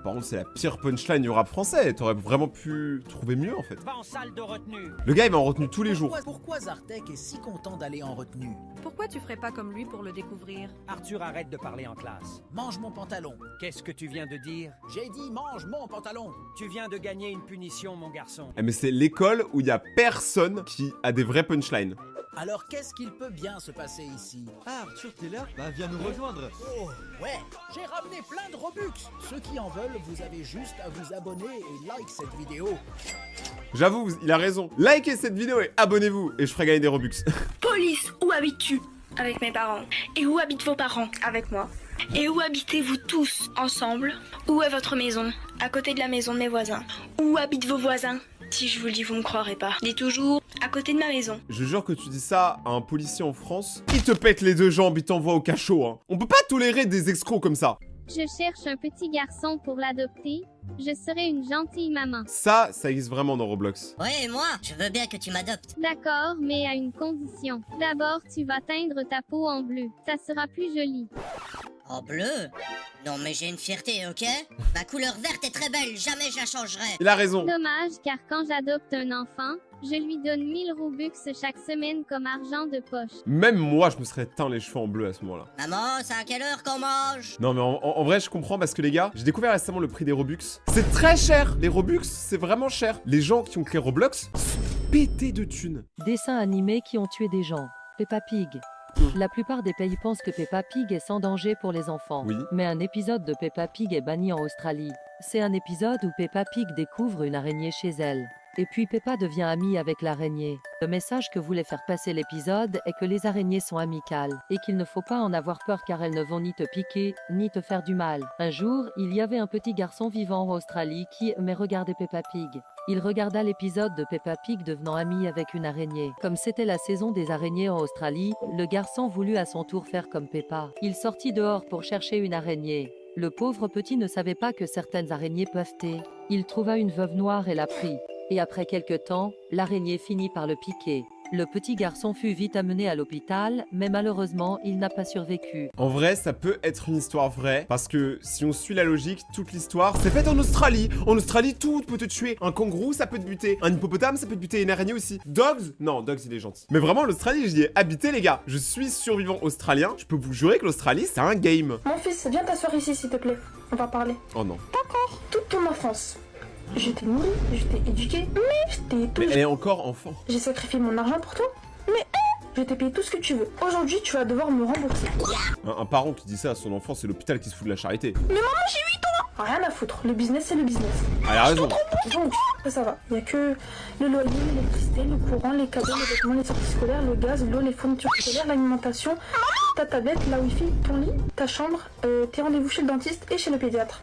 Par contre, c'est la pire punchline du rap français. T'aurais vraiment pu trouver mieux, en fait. Va en salle de retenue. Le gars, il m'a en retenue tous les jours. Pourquoi Zartek est si content d'aller en retenue? Pourquoi tu ferais pas comme lui pour le découvrir? Arthur, arrête de parler en classe. Mange mon pantalon. Qu'est-ce que tu viens de dire? J'ai dit mange mon pantalon. Tu viens de gagner une punition, mon garçon. Eh mais c'est l'école où il y a personne qui a des vraies punchlines. Alors qu'est-ce qu'il peut bien se passer ici? Ah, Arthur, t'es là? Bah, viens nous rejoindre. Oh, ouais, j'ai ramené plein de Robux. Ceux qui en veulent, vous avez juste à vous abonner et like cette vidéo. J'avoue, il a raison. Likez cette vidéo et abonnez-vous et je ferai gagner des Robux. Police, où habites-tu? Avec mes parents. Et où habitent vos parents? Avec moi. Et où habitez-vous tous ensemble? Où est votre maison? À côté de la maison de mes voisins. Où habitent vos voisins? Si je vous le dis, vous me croirez pas. Dis toujours à côté de ma maison. Je jure que tu dis ça à un policier en France, il te pète les deux jambes, il t'envoie au cachot, hein. On peut pas tolérer des escrocs comme ça. Je cherche un petit garçon pour l'adopter. Je serai une gentille maman. Ça existe vraiment dans Roblox. Ouais, moi, je veux bien que tu m'adoptes. D'accord, mais à une condition. D'abord, tu vas teindre ta peau en bleu. Ça sera plus joli. En bleu? Non mais j'ai une fierté, ok? Ma couleur verte est très belle, jamais je la changerai. Il a raison. Dommage, car quand j'adopte un enfant, je lui donne 1000 Robux chaque semaine comme argent de poche. Même moi, je me serais teint les cheveux en bleu à ce moment-là. Maman, c'est à quelle heure qu'on mange? Non mais en vrai, je comprends parce que les gars, j'ai découvert récemment le prix des Robux. C'est très cher. Les Robux, c'est vraiment cher. Les gens qui ont créé Roblox sont pétés de thunes. Dessins animés qui ont tué des gens. Peppa Pig. La plupart des pays pensent que Peppa Pig est sans danger pour les enfants. Oui. Mais un épisode de Peppa Pig est banni en Australie. C'est un épisode où Peppa Pig découvre une araignée chez elle. Et puis Peppa devient amie avec l'araignée. Le message que voulait faire passer l'épisode est que les araignées sont amicales et qu'il ne faut pas en avoir peur car elles ne vont ni te piquer, ni te faire du mal. Un jour, il y avait un petit garçon vivant en Australie qui aimait regarder Peppa Pig. Il regarda l'épisode de Peppa Pig devenant amie avec une araignée. Comme c'était la saison des araignées en Australie, le garçon voulut à son tour faire comme Peppa. Il sortit dehors pour chercher une araignée. Le pauvre petit ne savait pas que certaines araignées peuvent tuer. Il trouva une veuve noire et la prit. Et après quelque temps, l'araignée finit par le piquer. Le petit garçon fut vite amené à l'hôpital, mais malheureusement, il n'a pas survécu. En vrai, ça peut être une histoire vraie, parce que si on suit la logique, toute l'histoire, c'est fait en Australie. En Australie, tout peut te tuer. Un kangourou, ça peut te buter. Un hippopotame, ça peut te buter. Une araignée aussi. Dogs? Non, Dogs, il est gentil. Mais vraiment, l'Australie, j'y ai habité, les gars. Je suis survivant australien. Je peux vous jurer que l'Australie, c'est un game. Mon fils, viens t'asseoir ici, s'il te plaît. On va parler. Oh non. D'accord. Toute ton enfance. Je t'ai nourri, je t'ai éduqué, mais je t'ai tout. Mais elle est encore enfant. J'ai sacrifié mon argent pour toi, mais je t'ai payé tout ce que tu veux. Aujourd'hui, tu vas devoir me rembourser. Un parent qui dit ça à son enfant, c'est l'hôpital qui se fout de la charité. Mais maman, j'ai 8 ans. Rien à foutre, le business c'est le business. Elle a raison. Donc, ça va. Il y a que le loyer, l'électricité, le courant, les cadeaux, les vêtements, les sorties scolaires, le gaz, l'eau, les fournitures scolaires, l'alimentation, ta tablette, la wifi, ton lit, ta chambre, tes rendez-vous chez le dentiste et chez le pédiatre.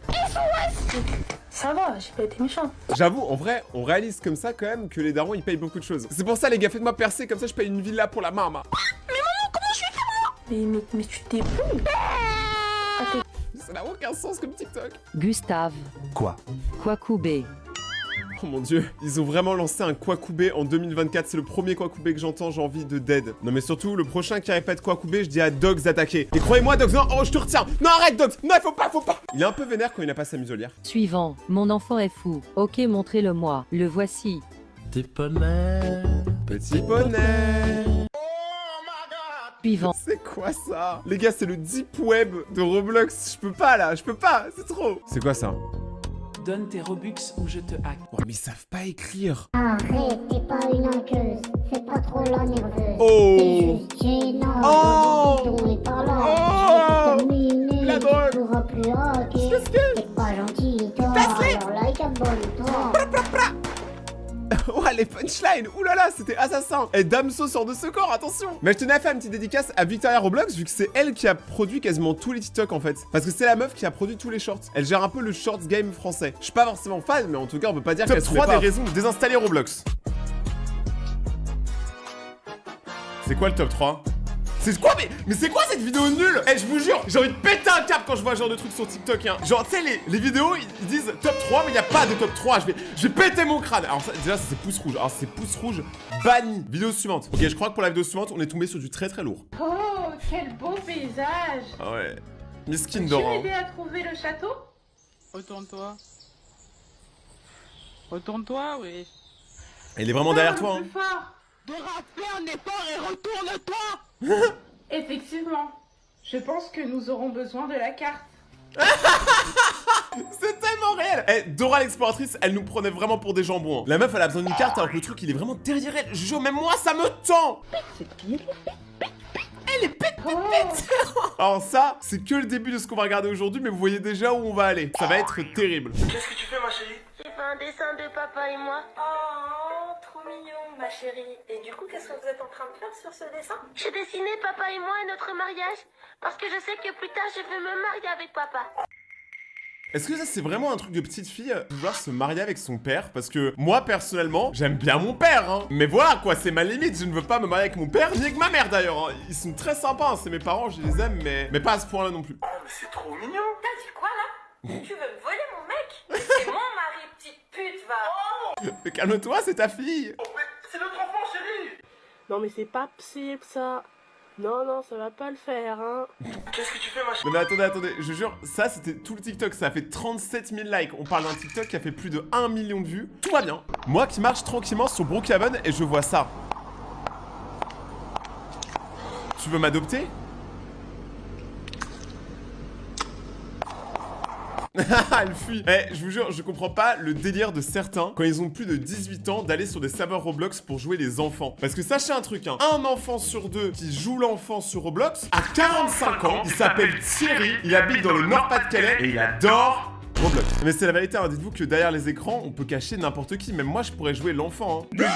Ça va, j'ai pas été méchant. J'avoue, en vrai, on réalise comme ça quand même que les darons ils payent beaucoup de choses. C'est pour ça les gars, faites-moi percer, comme ça je paye une villa pour la maman. Mais maman, comment je vais faire moi? Mais tu t'es débrouilles. Ça n'a aucun sens comme TikTok. Gustave. Quoi? Kwakubé. Oh mon dieu, ils ont vraiment lancé un Kwakubé en 2024. C'est le premier Kwakubé que j'entends, j'ai envie de dead. Non mais surtout, le prochain qui répète Kwakubé, je dis à Dogs d'attaquer. Et croyez-moi, Dogs, non, oh, je te retiens. Non, arrête, Dogs. Non, faut pas. Il est un peu vénère quand il n'a pas sa muselière. Suivant. Mon enfant est fou. Ok, montrez-le-moi. Le voici. Petit poney. Petit poney. Suivant. C'est quoi ça? Les gars, c'est le deep web de Roblox. Je peux pas là, c'est trop. C'est quoi ça? Donne tes Robux ou je te hack. Oh, mais ils savent pas écrire. Arrête, t'es pas une enqueuse. Fais pas trop la nerveuse. Oh. C'est juste gênant. Oh. Et par là, la drogue. Tu pourras plus hacker. T'es pas gentil, toi. Alors like, abonne-toi. Oh, les punchlines. Oulala, c'était assassin. Et Damso sort de ce corps, attention. Mais je tenais à faire une petite dédicace à Victoria Roblox, vu que c'est elle qui a produit quasiment tous les TikTok en fait. Parce que c'est la meuf qui a produit tous les shorts. Elle gère un peu le shorts game français. Je suis pas forcément fan, mais en tout cas, on peut pas dire qu'elle 3 des raisons de désinstaller Roblox. C'est quoi le top 3? C'est quoi mais c'est quoi cette vidéo nulle? Eh, je vous jure, j'ai envie de péter un câble quand je vois ce genre de trucs sur TikTok, hein. Genre, tu sais, les vidéos, ils disent top 3, mais il n'y a pas de top 3. Je vais péter mon crâne. Alors ça, déjà, c'est pouce rouge. Alors c'est pouce rouge banni. Vidéo suivante. Ok, je crois que pour la vidéo suivante, on est tombé sur du très très lourd. Oh, quel beau paysage. Ah ouais. Miskin Tu Dora. veux m'aider à trouver le château? Retourne-toi. Retourne-toi, oui. Il est vraiment derrière toi, hein. Plus fort. Dora, fais un effort et retourne-toi. Effectivement. Je pense que nous aurons besoin de la carte. C'est tellement réel. Eh, Dora l'exploratrice, elle nous prenait vraiment pour des jambons, hein. La meuf, elle a besoin d'une carte alors que le truc, il est vraiment derrière elle. Je jure, même moi, ça me tend. Elle est pète. Alors ça, c'est que le début de ce qu'on va regarder aujourd'hui, mais vous voyez déjà où on va aller. Ça va être terrible. Qu'est-ce que tu fais, ma chérie? J'ai fait un dessin de papa et moi. Oh, trop mignon, ma chérie. Et du coup, qu'est-ce que vous êtes en train de faire sur ce dessin? J'ai dessiné papa et moi et notre mariage. Parce que je sais que plus tard, je vais me marier avec papa. Est-ce que ça c'est vraiment un truc de petite fille, vouloir se marier avec son père? Parce que moi personnellement, j'aime bien mon père, hein. Mais voilà quoi, c'est ma limite, je ne veux pas me marier avec mon père, ni avec ma mère d'ailleurs, hein. Ils sont très sympas, hein. C'est mes parents, je les aime, mais pas à ce point là non plus. Oh mais c'est trop mignon. T'as dit quoi là? Tu veux me voler mon mec? C'est mon mari, petite pute, va. Mais calme-toi, c'est ta fille. Oh mais c'est notre enfant, chérie. Non mais c'est pas possible ça. Non, ça va pas le faire, hein. Qu'est-ce que tu fais, ma chérie? Non mais attendez, je jure, ça c'était tout le TikTok, ça a fait 37 000 likes. On parle d'un TikTok qui a fait plus de 1 million de vues. Tout va bien. Moi qui marche tranquillement sur Brookhaven et je vois ça. Tu veux m'adopter? Elle fuit. Eh, je vous jure, je comprends pas le délire de certains quand ils ont plus de 18 ans d'aller sur des serveurs Roblox pour jouer les enfants. Parce que sachez un truc, hein, un enfant sur deux qui joue l'enfant sur Roblox a 45 ans, il s'appelle Thierry, il habite dans le Nord-Pas-de-Calais et il adore Roblox. Mais c'est la vérité, hein, dites-vous que derrière les écrans, on peut cacher n'importe qui, même moi je pourrais jouer l'enfant, hein.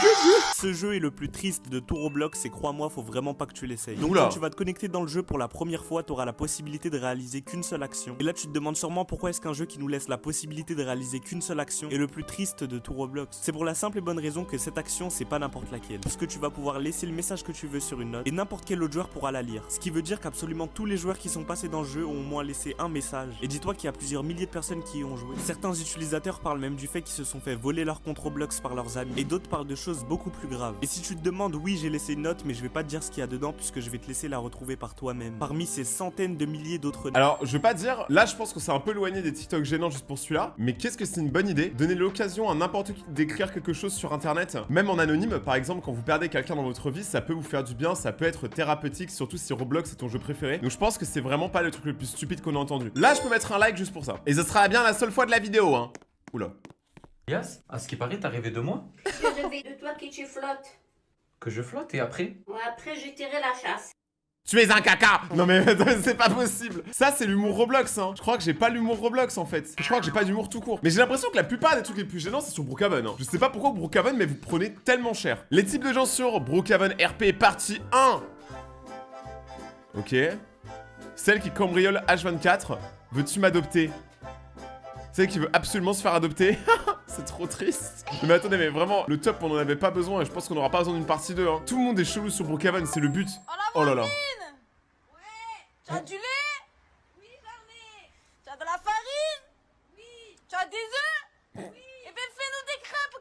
Ce jeu est le plus triste de tout Roblox et crois-moi, faut vraiment pas que tu l'essayes. Donc Oula. quand tu vas te connecter dans le jeu pour la première fois, tu auras la possibilité de réaliser qu'une seule action. Et là tu te demandes sûrement pourquoi est-ce qu'un jeu qui nous laisse la possibilité de réaliser qu'une seule action est le plus triste de tout Roblox. C'est pour la simple et bonne raison que cette action c'est pas n'importe laquelle. Puisque tu vas pouvoir laisser le message que tu veux sur une note et n'importe quel autre joueur pourra la lire. Ce qui veut dire qu'absolument tous les joueurs qui sont passés dans le jeu ont au moins laissé un message. Et dis-toi qu'il y a plusieurs milliers de personnes qui y ont joué. Certains utilisateurs parlent même du fait qu'ils se sont fait voler leur compte Roblox par leurs amis. Et d'autres parlent de choses beaucoup plus graves. Et si tu te demandes, oui j'ai laissé une note mais je vais pas te dire ce qu'il y a dedans puisque je vais te laisser la retrouver par toi-même. Parmi ces centaines de milliers d'autres notes. Alors je vais pas dire, là je pense qu'on s'est un peu éloigné des TikTok gênants juste pour celui-là. Mais qu'est-ce que c'est une bonne idée? Donner l'occasion à n'importe qui d'écrire quelque chose sur internet, même en anonyme. Par exemple quand vous perdez quelqu'un dans votre vie, ça peut vous faire du bien, ça peut être thérapeutique, surtout si Roblox est ton jeu préféré. Donc je pense que c'est vraiment pas le truc le plus stupide qu'on a entendu. Là je peux mettre un like juste pour ça. Et ce sera bien la seule fois de la vidéo, hein. Oula. Yas, à ce qui paraît, t'as rêvé de moi? J'ai rêvé de toi que tu flottes. Que je flotte et après? Ouais, après, je tirais la chasse. Tu es un caca! Non mais c'est pas possible. Ça c'est l'humour Roblox, hein. Je crois que j'ai pas l'humour Roblox en fait. Je crois que j'ai pas d'humour tout court. Mais j'ai l'impression que la plupart des trucs les plus gênants c'est sur Brookhaven, hein. Je sais pas pourquoi Brookhaven mais vous prenez tellement cher. Les types de gens sur Brookhaven RP partie 1. Ok. Celle qui cambriole H24. Veux-tu m'adopter? Celle qui veut absolument se faire adopter. C'est trop triste. Mais attendez, mais vraiment, le top, on en avait pas besoin et je pense qu'on aura pas besoin d'une partie 2, hein. Tout le monde est chelou sur Brookhaven, c'est le but. Oh là là. Tu as du lait? Oui, j'en ai. Tu as de la farine? Oui. Tu as des œufs? Oui. Eh bien, fais-nous des crêpes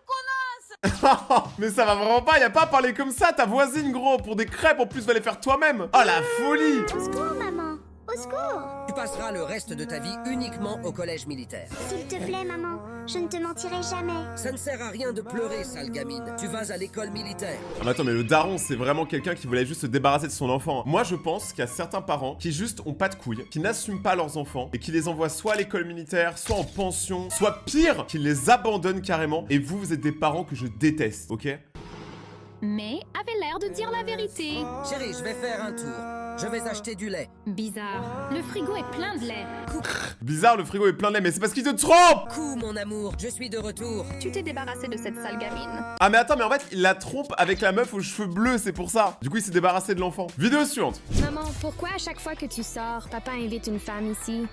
Mais ça va vraiment pas, y a pas à parler comme ça, ta voisine gros, pour des crêpes en plus va les faire toi-même. Oh la folie. Au secours, maman. Au secours. Tu passeras le reste de ta vie uniquement au collège militaire. S'il te plaît, maman. Je ne te mentirai jamais. Ça ne sert à rien de pleurer, sale gamine. Tu vas à l'école militaire. Ah mais attends, mais le daron, c'est vraiment quelqu'un qui voulait juste se débarrasser de son enfant. Moi, je pense qu'il y a certains parents qui juste ont pas de couilles, qui n'assument pas leurs enfants et qui les envoient soit à l'école militaire, soit en pension, soit pire, qui les abandonnent carrément. Et vous, vous êtes des parents que je déteste, ok? Mais avait l'air de dire la vérité. Chérie, je vais faire un tour. Je vais acheter du lait. Bizarre. Le frigo est plein de lait. Bizarre, le frigo est plein de lait, mais c'est parce qu'il te trompe! Coucou, mon amour, je suis de retour. Tu t'es débarrassé de cette sale gamine. Ah mais attends, mais en fait, il la trompe avec la meuf aux cheveux bleus, c'est pour ça. Du coup, il s'est débarrassé de l'enfant. Vidéo suivante. Maman, pourquoi à chaque fois que tu sors, papa invite une femme ici?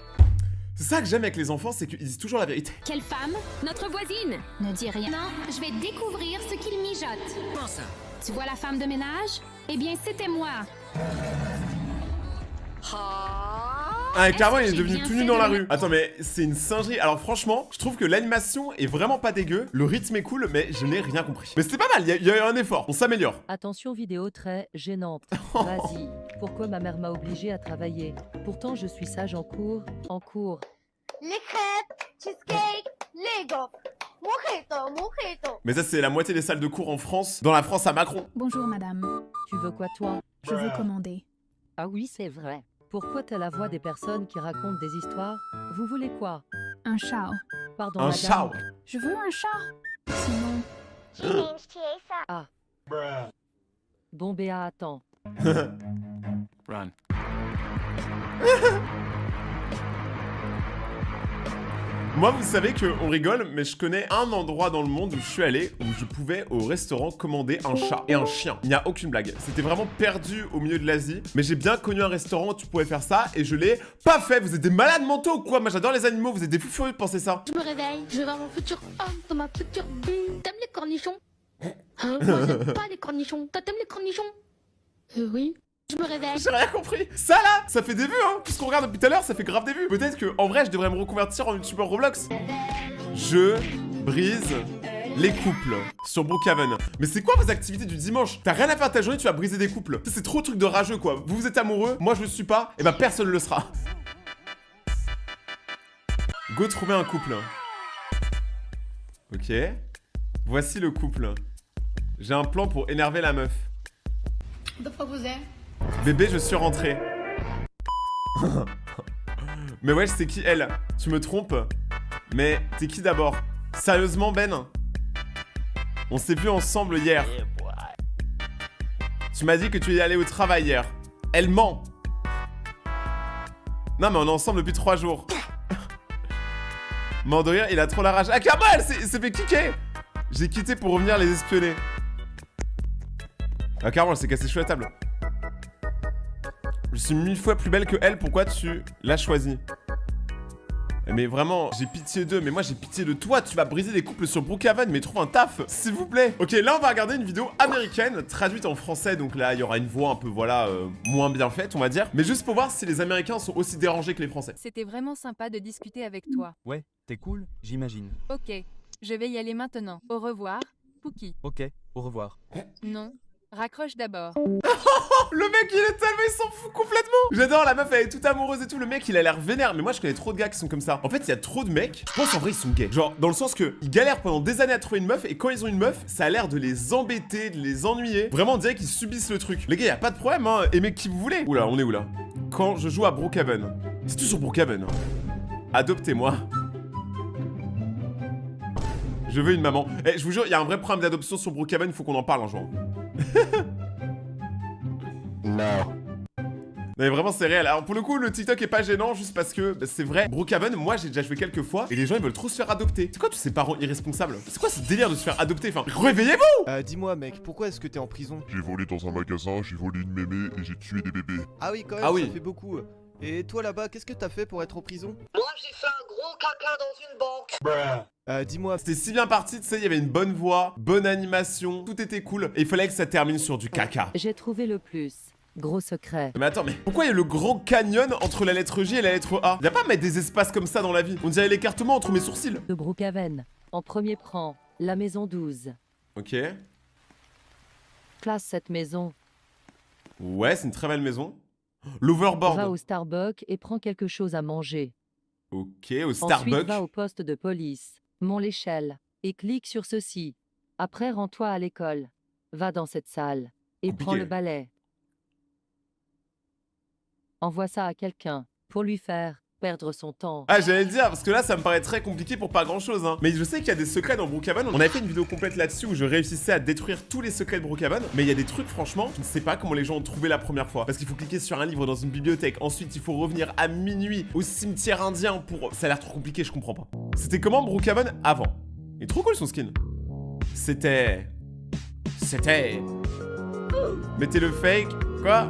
C'est ça que j'aime avec les enfants, c'est qu'ils disent toujours la vérité. Quelle femme? Notre voisine. Ne dis rien. Non, je vais découvrir ce qu'il mijote. Comment ça? Tu vois la femme de ménage? Eh bien, c'était moi. Ah, carrément, il est devenu tout nu dans la rue. Attends, mais c'est une singerie. Alors, franchement, je trouve que l'animation est vraiment pas dégueu. Le rythme est cool, mais je n'ai rien compris. Mais c'était pas mal, il y a eu un effort. On s'améliore. Attention, vidéo très gênante. Vas-y. Pourquoi ma mère m'a obligée à travailler? Pourtant, je suis sage en cours. En cours. Les crêpes, cheesecake, les gaufres. Mojito. Mais ça, c'est la moitié des salles de cours en France. Dans la France à Macron. Bonjour, madame. Tu veux quoi, toi? Je veux commander. Ah oui, c'est vrai. Pourquoi t'as la voix des personnes qui racontent des histoires? Vous voulez quoi? Un chat. Pardon, Un madame. chat. Je veux un chat. Sinon... Ah. Bon, Béa, attends. Run. Moi, vous savez qu'on rigole, mais je connais un endroit dans le monde où je suis allé, où je pouvais au restaurant commander un chat et un chien. Il n'y a aucune blague. C'était vraiment perdu au milieu de l'Asie, mais j'ai bien connu un restaurant où tu pouvais faire ça et je l'ai pas fait. Vous êtes des malades mentaux ou quoi? Moi, j'adore les animaux, vous êtes des fous furieux de penser ça. Je me réveille, je vais voir mon futur homme dans ma future vie. T'aimes les cornichons? Hein? Moi, j'aime pas les cornichons. Toi, t'aimes les cornichons? Oui. Je me réveille. J'ai rien compris. Ça là, ça fait des vues, hein. Tout ce qu'on regarde depuis tout à l'heure, ça fait grave des vues. Peut-être que en vrai, je devrais me reconvertir en youtubeur Roblox. Je brise les couples sur Brookhaven. Mais c'est quoi vos activités du dimanche? T'as rien à faire ta journée, tu vas briser des couples. C'est trop truc de rageux, quoi. Vous êtes amoureux, moi je le suis pas, et bah personne le sera. Go trouver un couple. Ok. Voici le couple. J'ai un plan pour énerver la meuf. De quoi vous êtes? Bébé, je suis rentré. Mais ouais, c'est qui elle? Tu me trompes? Mais t'es qui d'abord? Sérieusement, Ben? On s'est vu ensemble hier. Tu m'as dit que tu y allais au travail hier. Elle ment. Non, mais on est ensemble depuis 3 jours. Mort de rire, il a trop la rage. Ah, carrément, elle s'est fait kicker. J'ai quitté pour revenir les espionner. Ah, carrément, elle s'est cassée cheveux à table. Je suis 1000 fois plus belle que elle, pourquoi tu l'as choisie? Mais vraiment, j'ai pitié d'eux, mais moi j'ai pitié de toi, tu vas briser des couples sur Brookhaven, mais trouve un taf, s'il vous plaît. Ok, là on va regarder une vidéo américaine, traduite en français, donc là il y aura une voix un peu, voilà, moins bien faite, on va dire. Mais juste pour voir si les Américains sont aussi dérangés que les Français. C'était vraiment sympa de discuter avec toi. Ouais, t'es cool, j'imagine. Ok, je vais y aller maintenant. Au revoir, Pookie. Ok, au revoir. Non, raccroche d'abord. Le mec il est tellement, il s'en fout complètement. J'adore, la meuf elle est toute amoureuse et tout, le mec il a l'air vénère. Mais moi je connais trop de gars qui sont comme ça. En fait il y a trop de mecs, je pense en vrai ils sont gays. Genre dans le sens que ils galèrent pendant des années à trouver une meuf. Et quand ils ont une meuf, ça a l'air de les embêter, de les ennuyer. Vraiment on dirait qu'ils subissent le truc. Les gars y a pas de problème hein, aimez qui vous voulez. Oula, on est où là? Quand je joue à Brookhaven. C'est tout sur Brookhaven. Adoptez-moi. Je veux une maman. Eh, je vous jure, il y a un vrai problème d'adoption sur Brookhaven, il faut qu'on en parle un jour. Non. Mais vraiment c'est réel. Alors pour le coup le TikTok est pas gênant juste parce que bah, c'est vrai. Brookhaven, moi j'ai déjà joué quelques fois et les gens ils veulent trop se faire adopter. C'est quoi tous ces parents irresponsables? C'est quoi ce délire de se faire adopter? Enfin, réveillez-vous! Dis-moi mec, pourquoi est-ce que t'es en prison? J'ai volé dans un magasin, j'ai volé une mémé et j'ai tué des bébés. Ah oui quand même, ça fait beaucoup. Et toi là-bas, qu'est-ce que t'as fait pour être en prison? Moi j'ai fait un gros caca dans une banque. Dis-moi. C'était si bien parti, tu sais, il y avait une bonne voix, bonne animation, tout était cool. Et il fallait que ça termine sur du caca. J'ai trouvé le plus. Gros secret. Mais attends, mais pourquoi il y a le grand canyon entre la lettre J et la lettre A? Y'a pas à mettre des espaces comme ça dans la vie. On dirait l'écartement entre mes sourcils. De Brookhaven. En premier plan, la maison 12. Ok. Classe cette maison. Ouais, c'est une très belle maison. L'overboard. Va au Starbucks et prends quelque chose à manger. Ok, au Ensuite, Starbucks. va au poste de police. Monte l'échelle. Et clique sur ceci. Après, rends-toi à l'école. Va dans cette salle. Et Compliqué. prends le balai. Envoie ça à quelqu'un. Pour lui faire perdre son temps. Ah, j'allais le dire, parce que là, ça me paraît très compliqué pour pas grand-chose, hein. Mais je sais qu'il y a des secrets dans Brookhaven. On avait fait une vidéo complète là-dessus où je réussissais à détruire tous les secrets de Brookhaven. Mais il y a des trucs, franchement, je ne sais pas comment les gens ont trouvé la première fois. Parce qu'il faut cliquer sur un livre dans une bibliothèque. Ensuite, il faut revenir à minuit au cimetière indien pour... Ça a l'air trop compliqué, je comprends pas. C'était comment Brookhaven avant? Il est trop cool son skin. C'était... Mettez le fake. Quoi?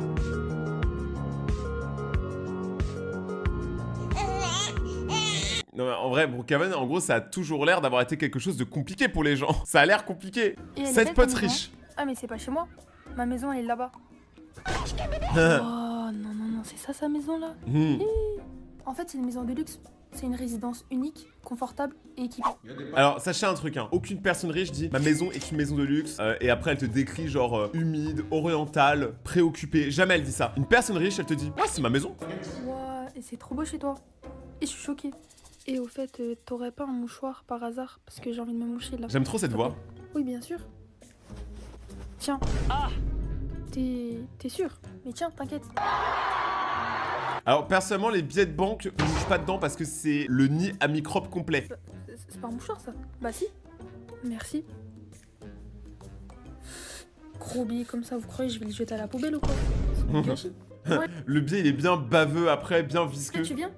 Non mais en vrai, Brookhaven, en gros, ça a toujours l'air d'avoir été quelque chose de compliqué pour les gens. Ça a l'air compliqué. Et elle est Cette belle, pote ta maison, riche. hein. Ah mais c'est pas chez moi. Ma maison elle est là-bas. Oh non non non, c'est ça sa maison là. Hmm. En fait c'est une maison de luxe. C'est une résidence unique, confortable et équipée. Alors, sachez un truc, hein. Aucune personne riche dit ma maison est une maison de luxe et après elle te décrit genre humide, orientale, préoccupée. Jamais elle dit ça. Une personne riche, elle te dit c'est ma maison. Ouah, et c'est trop beau chez toi. Et je suis choquée. Et au fait, t'aurais pas un mouchoir par hasard? Parce que j'ai envie de me moucher là. J'aime trop cette voix. Oui, bien sûr. Tiens. Ah! T'es sûr? Mais tiens, t'inquiète. Alors, personnellement, les billets de banque, on ne bouge pas dedans parce que c'est le nid à microbes complet. C'est pas un mouchoir ça? Bah si. Merci. Gros billet comme ça, vous croyez que je vais le jeter à la poubelle ou quoi? C'est du gâchis. Ouais. Le billet, il est bien baveux après, bien visqueux. Tu viens?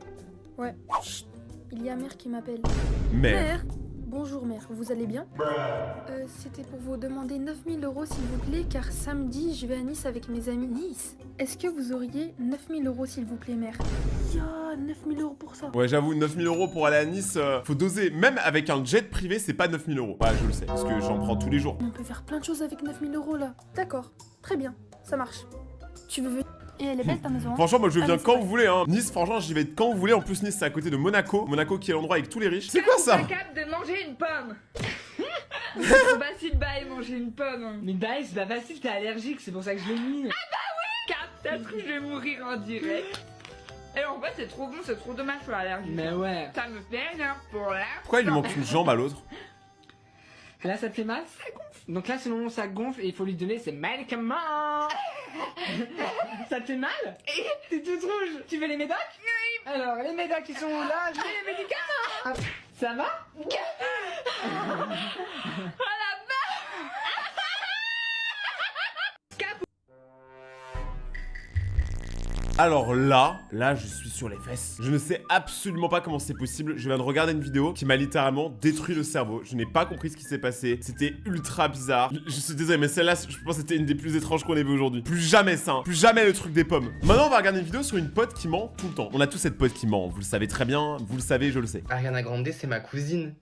Ouais. Chut. Il y a mère qui m'appelle. Mère. Bonjour mère, vous allez bien? C'était pour vous demander 9000 € s'il vous plaît, car samedi je vais à Nice avec mes amis. Nice? Est-ce que vous auriez 9000 € s'il vous plaît mère? Ya, 9000 € pour ça. Ouais, j'avoue, 9000 € pour aller à Nice, faut doser. Même avec un jet privé, c'est pas 9000 €. Ouais, je le sais, parce que j'en prends tous les jours. On peut faire plein de choses avec 9000 € là. D'accord, très bien, ça marche. Tu veux venir? Et elle est belle ta maison. Franchement, moi je viens quand vous voulez, hein. Nice, franchement, j'y vais quand vous voulez. En plus, Nice, c'est à côté de Monaco. Monaco qui est l'endroit avec tous les riches. C'est quoi ça? Capable de manger une pomme. C'est trop facile, Bae, manger une pomme. Mais Bae, c'est pas facile, t'es allergique, c'est pour ça que je l'ai mis. Ah bah oui! Cap, t'as cru, je vais mourir en direct. Et en fait, c'est trop bon, c'est trop dommage pour l'allergie. Mais ouais. Ça me fait rien pour là. Pourquoi il lui manque une jambe à l'autre? Là, ça te fait mal? Ça gonfle. Donc là, c'est le moment où ça gonfle et il faut lui donner ses médicaments. Ça te fait mal? T'es toute rouge. Tu veux les médocs? Oui. Alors, les médocs qui sont là, je veux les médicaments. Ah, ça va? Oh la vache! Alors là, je suis sur les fesses. Je ne sais absolument pas comment c'est possible. Je viens de regarder une vidéo qui m'a littéralement détruit le cerveau. Je n'ai pas compris ce qui s'est passé. C'était ultra bizarre. Je suis désolé, mais celle-là, je pense que c'était une des plus étranges qu'on ait vues aujourd'hui. Plus jamais ça, hein. Plus jamais le truc des pommes. Maintenant, on va regarder une vidéo sur une pote qui ment tout le temps. On a tous cette pote qui ment. Vous le savez très bien. Vous le savez, je le sais. Ariana Grande, c'est ma cousine.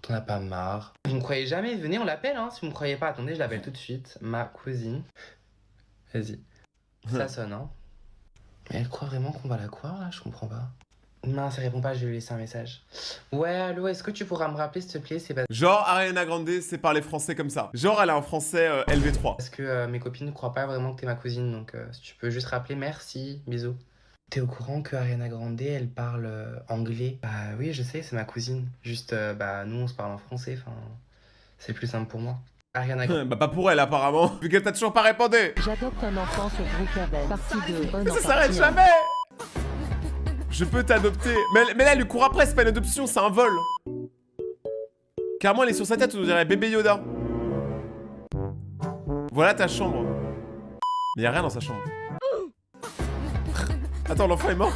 T'en as pas marre? Vous me croyez jamais? Venez, on l'appelle, hein. Si vous me croyez pas, attendez, je l'appelle tout de suite. Ma cousine. Vas-y. Ça sonne, hein. Mais elle croit vraiment qu'on va la croire, là? Je comprends pas. Mince, elle répond pas, je vais lui laisser un message. Ouais, allô, est-ce que tu pourras me rappeler, s'il te plaît? C'est pas... Genre, Ariana Grande, c'est parler français comme ça. Genre, elle a un français LV3. Parce que mes copines ne croient pas vraiment que t'es ma cousine, donc si tu peux juste rappeler, merci, bisous. T'es au courant que Ariana Grande, elle parle anglais? Bah oui, je sais, c'est ma cousine. Juste, bah nous, on se parle en français, enfin... C'est plus simple pour moi. Ariana Grande. Bah pas pour elle apparemment, vu qu'elle t'a toujours pas répondu. J'adopte un enfant sur Brookhaven. Partie 2. Ça s'arrête jamais. Je peux t'adopter. Mais là, elle lui court après, c'est pas une adoption, c'est un vol. Carrément, elle est sur sa tête, on dirait bébé Yoda. Voilà ta chambre. Mais y'a rien dans sa chambre. Attends, l'enfant est mort.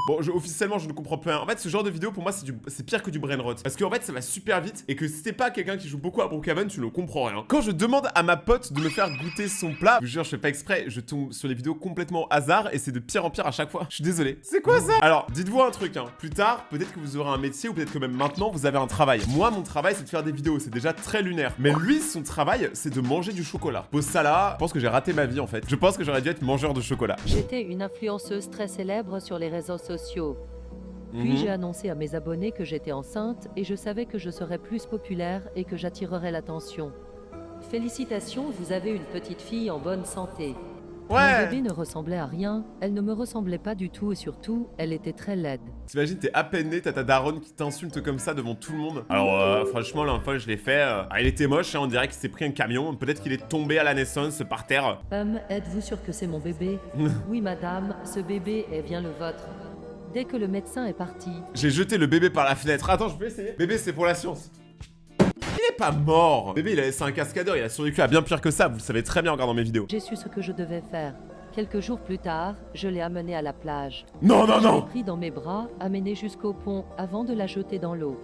Bon, officiellement, je ne comprends plus rien. En fait, ce genre de vidéo, pour moi, c'est pire que du brain rot. Parce qu'en fait, ça va super vite. Et que si t'es pas quelqu'un qui joue beaucoup à Brookhaven, tu ne comprends rien. Quand je demande à ma pote de me faire goûter son plat, je vous jure, je fais pas exprès, je tombe sur les vidéos complètement au hasard. Et c'est de pire en pire à chaque fois. Je suis désolé. C'est quoi ça? Alors, dites-vous un truc, hein. Plus tard, peut-être que vous aurez un métier ou peut-être que même maintenant, vous avez un travail. Moi, mon travail, c'est de faire des vidéos. C'est déjà très lunaire. Mais lui, son travail, c'est de manger du chocolat. Pour ça là, je pense que j'ai raté ma vie, en fait. Je pense que j'aurais dû être mangeur de chocolat. J'étais une influenceuse très célèbre sur les réseaux sociaux. Puis j'ai annoncé à mes abonnés que j'étais enceinte et je savais que je serais plus populaire et que j'attirerais l'attention. Félicitations, vous avez une petite fille en bonne santé. Ouais. Mon bébé ne ressemblait à rien, elle ne me ressemblait pas du tout et surtout, elle était très laide. T'imagines, t'es à peine né, t'as ta daronne qui t'insulte comme ça devant tout le monde. Alors franchement, la fois je l'ai fait, il était moche, hein, on dirait qu'il s'est pris un camion, peut-être qu'il est tombé à la naissance par terre. Êtes-vous sûr que c'est mon bébé? Oui madame, ce bébé est bien le vôtre. Dès que le médecin est parti... J'ai jeté le bébé par la fenêtre. Attends, je peux essayer. Bébé, c'est pour la science. Il est pas mort. Bébé, c'est un cascadeur, il a survécu à bien pire que ça, vous le savez très bien en regardant mes vidéos. J'ai su ce que je devais faire. Quelques jours plus tard, je l'ai amenée à la plage. Non, non, non. Je l'ai pris dans mes bras, amené jusqu'au pont, avant de la jeter dans l'eau.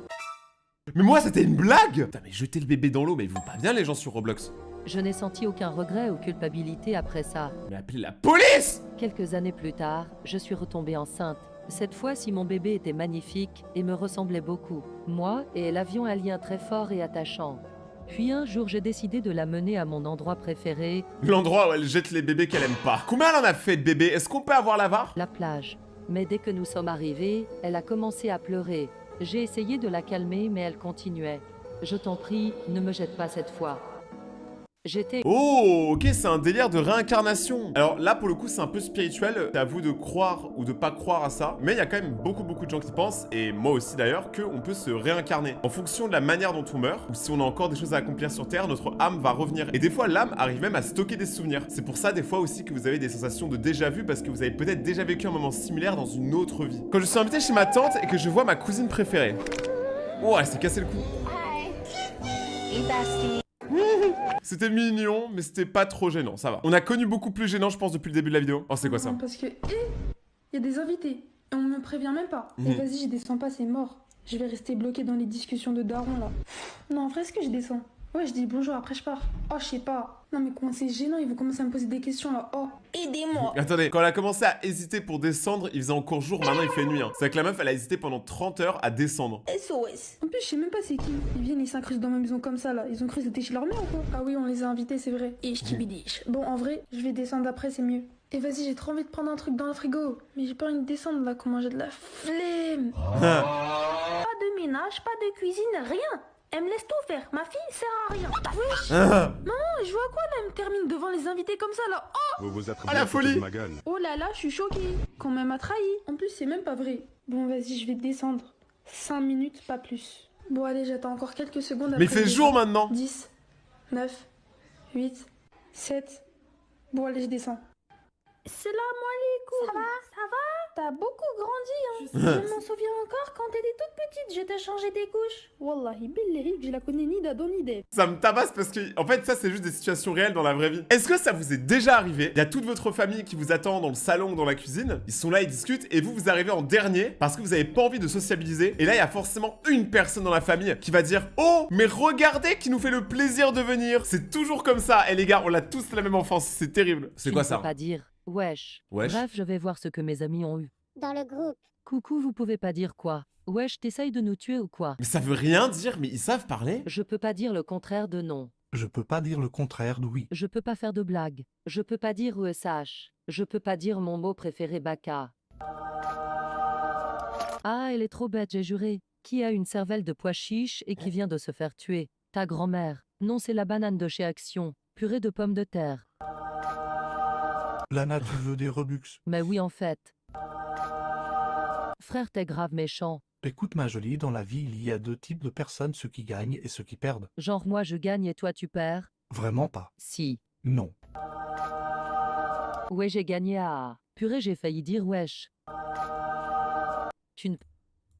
Mais moi, c'était une blague. Putain, mais jeter le bébé dans l'eau, mais ils vont pas bien les gens sur Roblox. Je n'ai senti aucun regret ou culpabilité après ça. Mais appelez la police. Quelques années plus tard, je suis retombée enceinte. Cette fois-ci, mon bébé était magnifique et me ressemblait beaucoup. Moi et elle avions un lien très fort et attachant. Puis un jour, j'ai décidé de la mener à mon endroit préféré. L'endroit où elle jette les bébés qu'elle aime pas. Combien elle en a fait de bébés? Est-ce qu'on peut avoir la VAR? La plage. Mais dès que nous sommes arrivés, elle a commencé à pleurer. J'ai essayé de la calmer, mais elle continuait. Je t'en prie, ne me jette pas cette fois. J'étais... Oh, ok, c'est un délire de réincarnation. Alors là, pour le coup, c'est un peu spirituel. C'est à vous de croire ou de pas croire à ça. Mais il y a quand même beaucoup de gens qui pensent, et moi aussi d'ailleurs, qu'on peut se réincarner. En fonction de la manière dont on meurt, ou si on a encore des choses à accomplir sur Terre, notre âme va revenir. Et des fois, l'âme arrive même à stocker des souvenirs. C'est pour ça, des fois aussi, que vous avez des sensations de déjà-vu, parce que vous avez peut-être déjà vécu un moment similaire dans une autre vie. Quand je suis invité chez ma tante et que je vois ma cousine préférée. Oh, elle s'est cassé le cou. C'était mignon, mais c'était pas trop gênant, ça va. On a connu beaucoup plus gênant, je pense, depuis le début de la vidéo. Oh, c'est quoi ça? Parce que, il y a des invités, et on me prévient même pas. Et vas-y, je descends pas, c'est mort. Je vais rester bloqué dans les discussions de daron, là. Non, en vrai, est-ce que je descends? Ouais, je dis bonjour, après je pars. Oh, je sais pas. Non, mais comment c'est gênant, ils vont commencer à me poser des questions, là. Oh, aidez-moi. Attendez, quand elle a commencé à hésiter pour descendre, il faisait encore jour, maintenant il fait nuit. Hein. C'est que la meuf, elle a hésité pendant 30 heures à descendre. SOS. En plus, je sais même pas c'est qui. Ils viennent, ils s'incrustent dans ma maison comme ça, là. Ils ont cru que c'était chez leur mère ou quoi? Ah oui, on les a invités, c'est vrai. Et je Bon, en vrai, je vais descendre après, c'est mieux. Et vas-y, j'ai trop envie de prendre un truc dans le frigo. Mais j'ai pas envie de descendre, là, comment j'ai de la flemme. Pas de ménage, pas de cuisine, rien. Elle me laisse tout faire, ma fille sert à rien. Wesh. Maman, je vois quoi là? Elle me termine devant les invités comme ça là. Oh, vous êtes la folie. Oh là là, je suis choquée. Quand même m'a trahi. En plus, c'est même pas vrai. Bon, vas-y, je vais descendre. 5 minutes, pas plus. Bon, allez, j'attends encore quelques secondes. Mais il fait jour maintenant. 10, 9, 8, 7. Bon, allez, je descends. Salam alaikum. Ça va? T'as beaucoup grandi, hein. Je m'en souviens encore quand t'étais toute petite, je t'ai changé tes couches. Wallahi, billahi, je la connais ni d'Adon ni d'Ève. Ça me tabasse parce que, en fait, ça, c'est juste des situations réelles dans la vraie vie. Est-ce que ça vous est déjà arrivé? Il y a toute votre famille qui vous attend dans le salon ou dans la cuisine. Ils sont là, ils discutent, et vous arrivez en dernier parce que vous avez pas envie de sociabiliser. Et là, il y a forcément une personne dans la famille qui va dire: oh, mais regardez qui nous fait le plaisir de venir. C'est toujours comme ça. Et les gars, on a tous la même enfance. C'est terrible. C'est quoi ça? Je peux pas dire wesh. Wesh. Bref, je vais voir ce que mes amis ont eu. Dans le groupe. Coucou, vous pouvez pas dire quoi? Wesh, t'essayes de nous tuer ou quoi? Mais ça veut rien dire, mais ils savent parler? Je peux pas dire le contraire de non. Je peux pas dire le contraire de oui. Je peux pas faire de blagues. Je peux pas dire ESH. Je peux pas dire mon mot préféré baka. Ah, elle est trop bête, j'ai juré. Qui a une cervelle de pois chiche et qui vient de se faire tuer? Ta grand-mère. Non, c'est la banane de chez Action. Purée de pommes de terre. Lana, tu veux des Robux? Mais oui, en fait. Frère, t'es grave méchant. Écoute ma jolie, dans la vie, il y a 2 types de personnes, ceux qui gagnent et ceux qui perdent. Genre moi je gagne et toi tu perds? Vraiment pas. Si. Non. Ouais, j'ai gagné à... Purée, j'ai failli dire wesh. Tu ne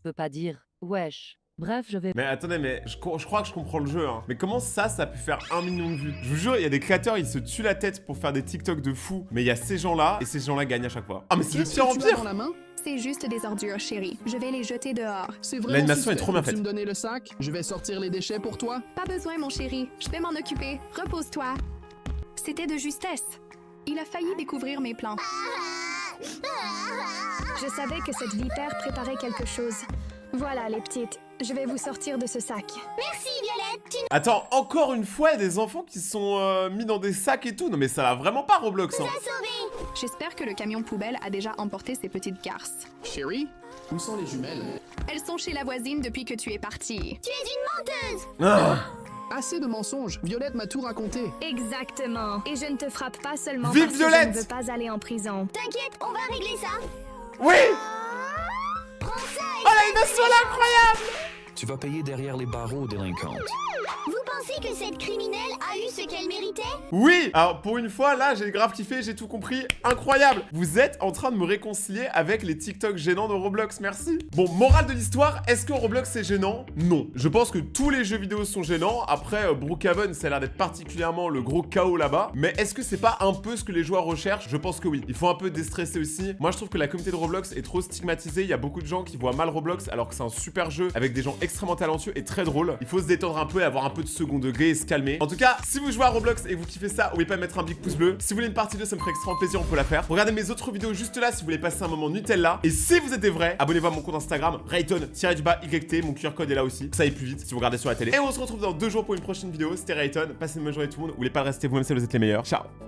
peux pas dire wesh. Bref, je vais... Mais attendez, mais je crois que je comprends le jeu, hein. Mais comment ça peut faire 1 million de vues? Je vous jure, il y a des créateurs, ils se tuent la tête pour faire des TikTok de fous. Mais il y a ces gens-là, et ces gens-là gagnent à chaque fois. Ah, mais c'est de pire en pire! C'est juste des ordures, chérie. Je vais les jeter dehors. C'est vraiment l'animation est trop bien faite. faite. Tu me donner le sac? Je vais sortir les déchets pour toi. Pas besoin, mon chéri. Je vais m'en occuper. Repose-toi. C'était de justesse. Il a failli découvrir mes plans. Je savais que cette vipère préparait quelque chose. Voilà, les petites. Je vais vous sortir de ce sac. Merci, Violette. Attends, encore une fois, il y a des enfants qui sont mis dans des sacs et tout. Non mais ça va vraiment pas, Roblox, hein. J'espère que le camion poubelle a déjà emporté ses petites garces. Chérie, où sont les jumelles? Elles sont chez la voisine depuis que tu es partie. Tu es une menteuse! Ah. Assez de mensonges, Violette m'a tout raconté. Exactement. Et je ne te frappe pas seulement Vive parce Violette! que je ne veux pas aller en prison. T'inquiète, on va régler ça! Oui! Prends ça et Oh l'animation là, incroyable! Tu vas payer derrière les barreaux, délinquante. Vous pensez que cette criminelle a eu ce qu'elle méritait? Oui! Alors pour une fois, là, j'ai grave kiffé, j'ai tout compris. Incroyable! Vous êtes en train de me réconcilier avec les TikTok gênants de Roblox, merci. Bon, morale de l'histoire, est-ce que Roblox c'est gênant? Non. Je pense que tous les jeux vidéo sont gênants. Après, Brookhaven, ça a l'air d'être particulièrement le gros chaos là-bas. Mais est-ce que c'est pas un peu ce que les joueurs recherchent? Je pense que oui. Il faut un peu déstresser aussi. Moi, je trouve que la communauté de Roblox est trop stigmatisée. Il y a beaucoup de gens qui voient mal Roblox alors que c'est un super jeu avec des gens extrêmement talentueux et très drôles. Il faut se détendre un peu et avoir un peu de second degré et se calmer. En tout cas, si vous jouez à Roblox et que vous kiffez ça, n'oubliez pas de mettre un big pouce bleu. Si vous voulez une partie 2, ça me ferait extrêmement plaisir, on peut la faire. Regardez mes autres vidéos juste là si vous voulez passer un moment Nutella. Et si vous êtes des vrais, abonnez-vous à mon compte Instagram, Rayton_YT, mon QR code est là aussi. Ça aille plus vite si vous regardez sur la télé. Et on se retrouve dans 2 jours pour une prochaine vidéo. C'était Rayton, passez une bonne journée tout le monde. N'oubliez pas de rester vous-même si vous êtes les meilleurs. Ciao.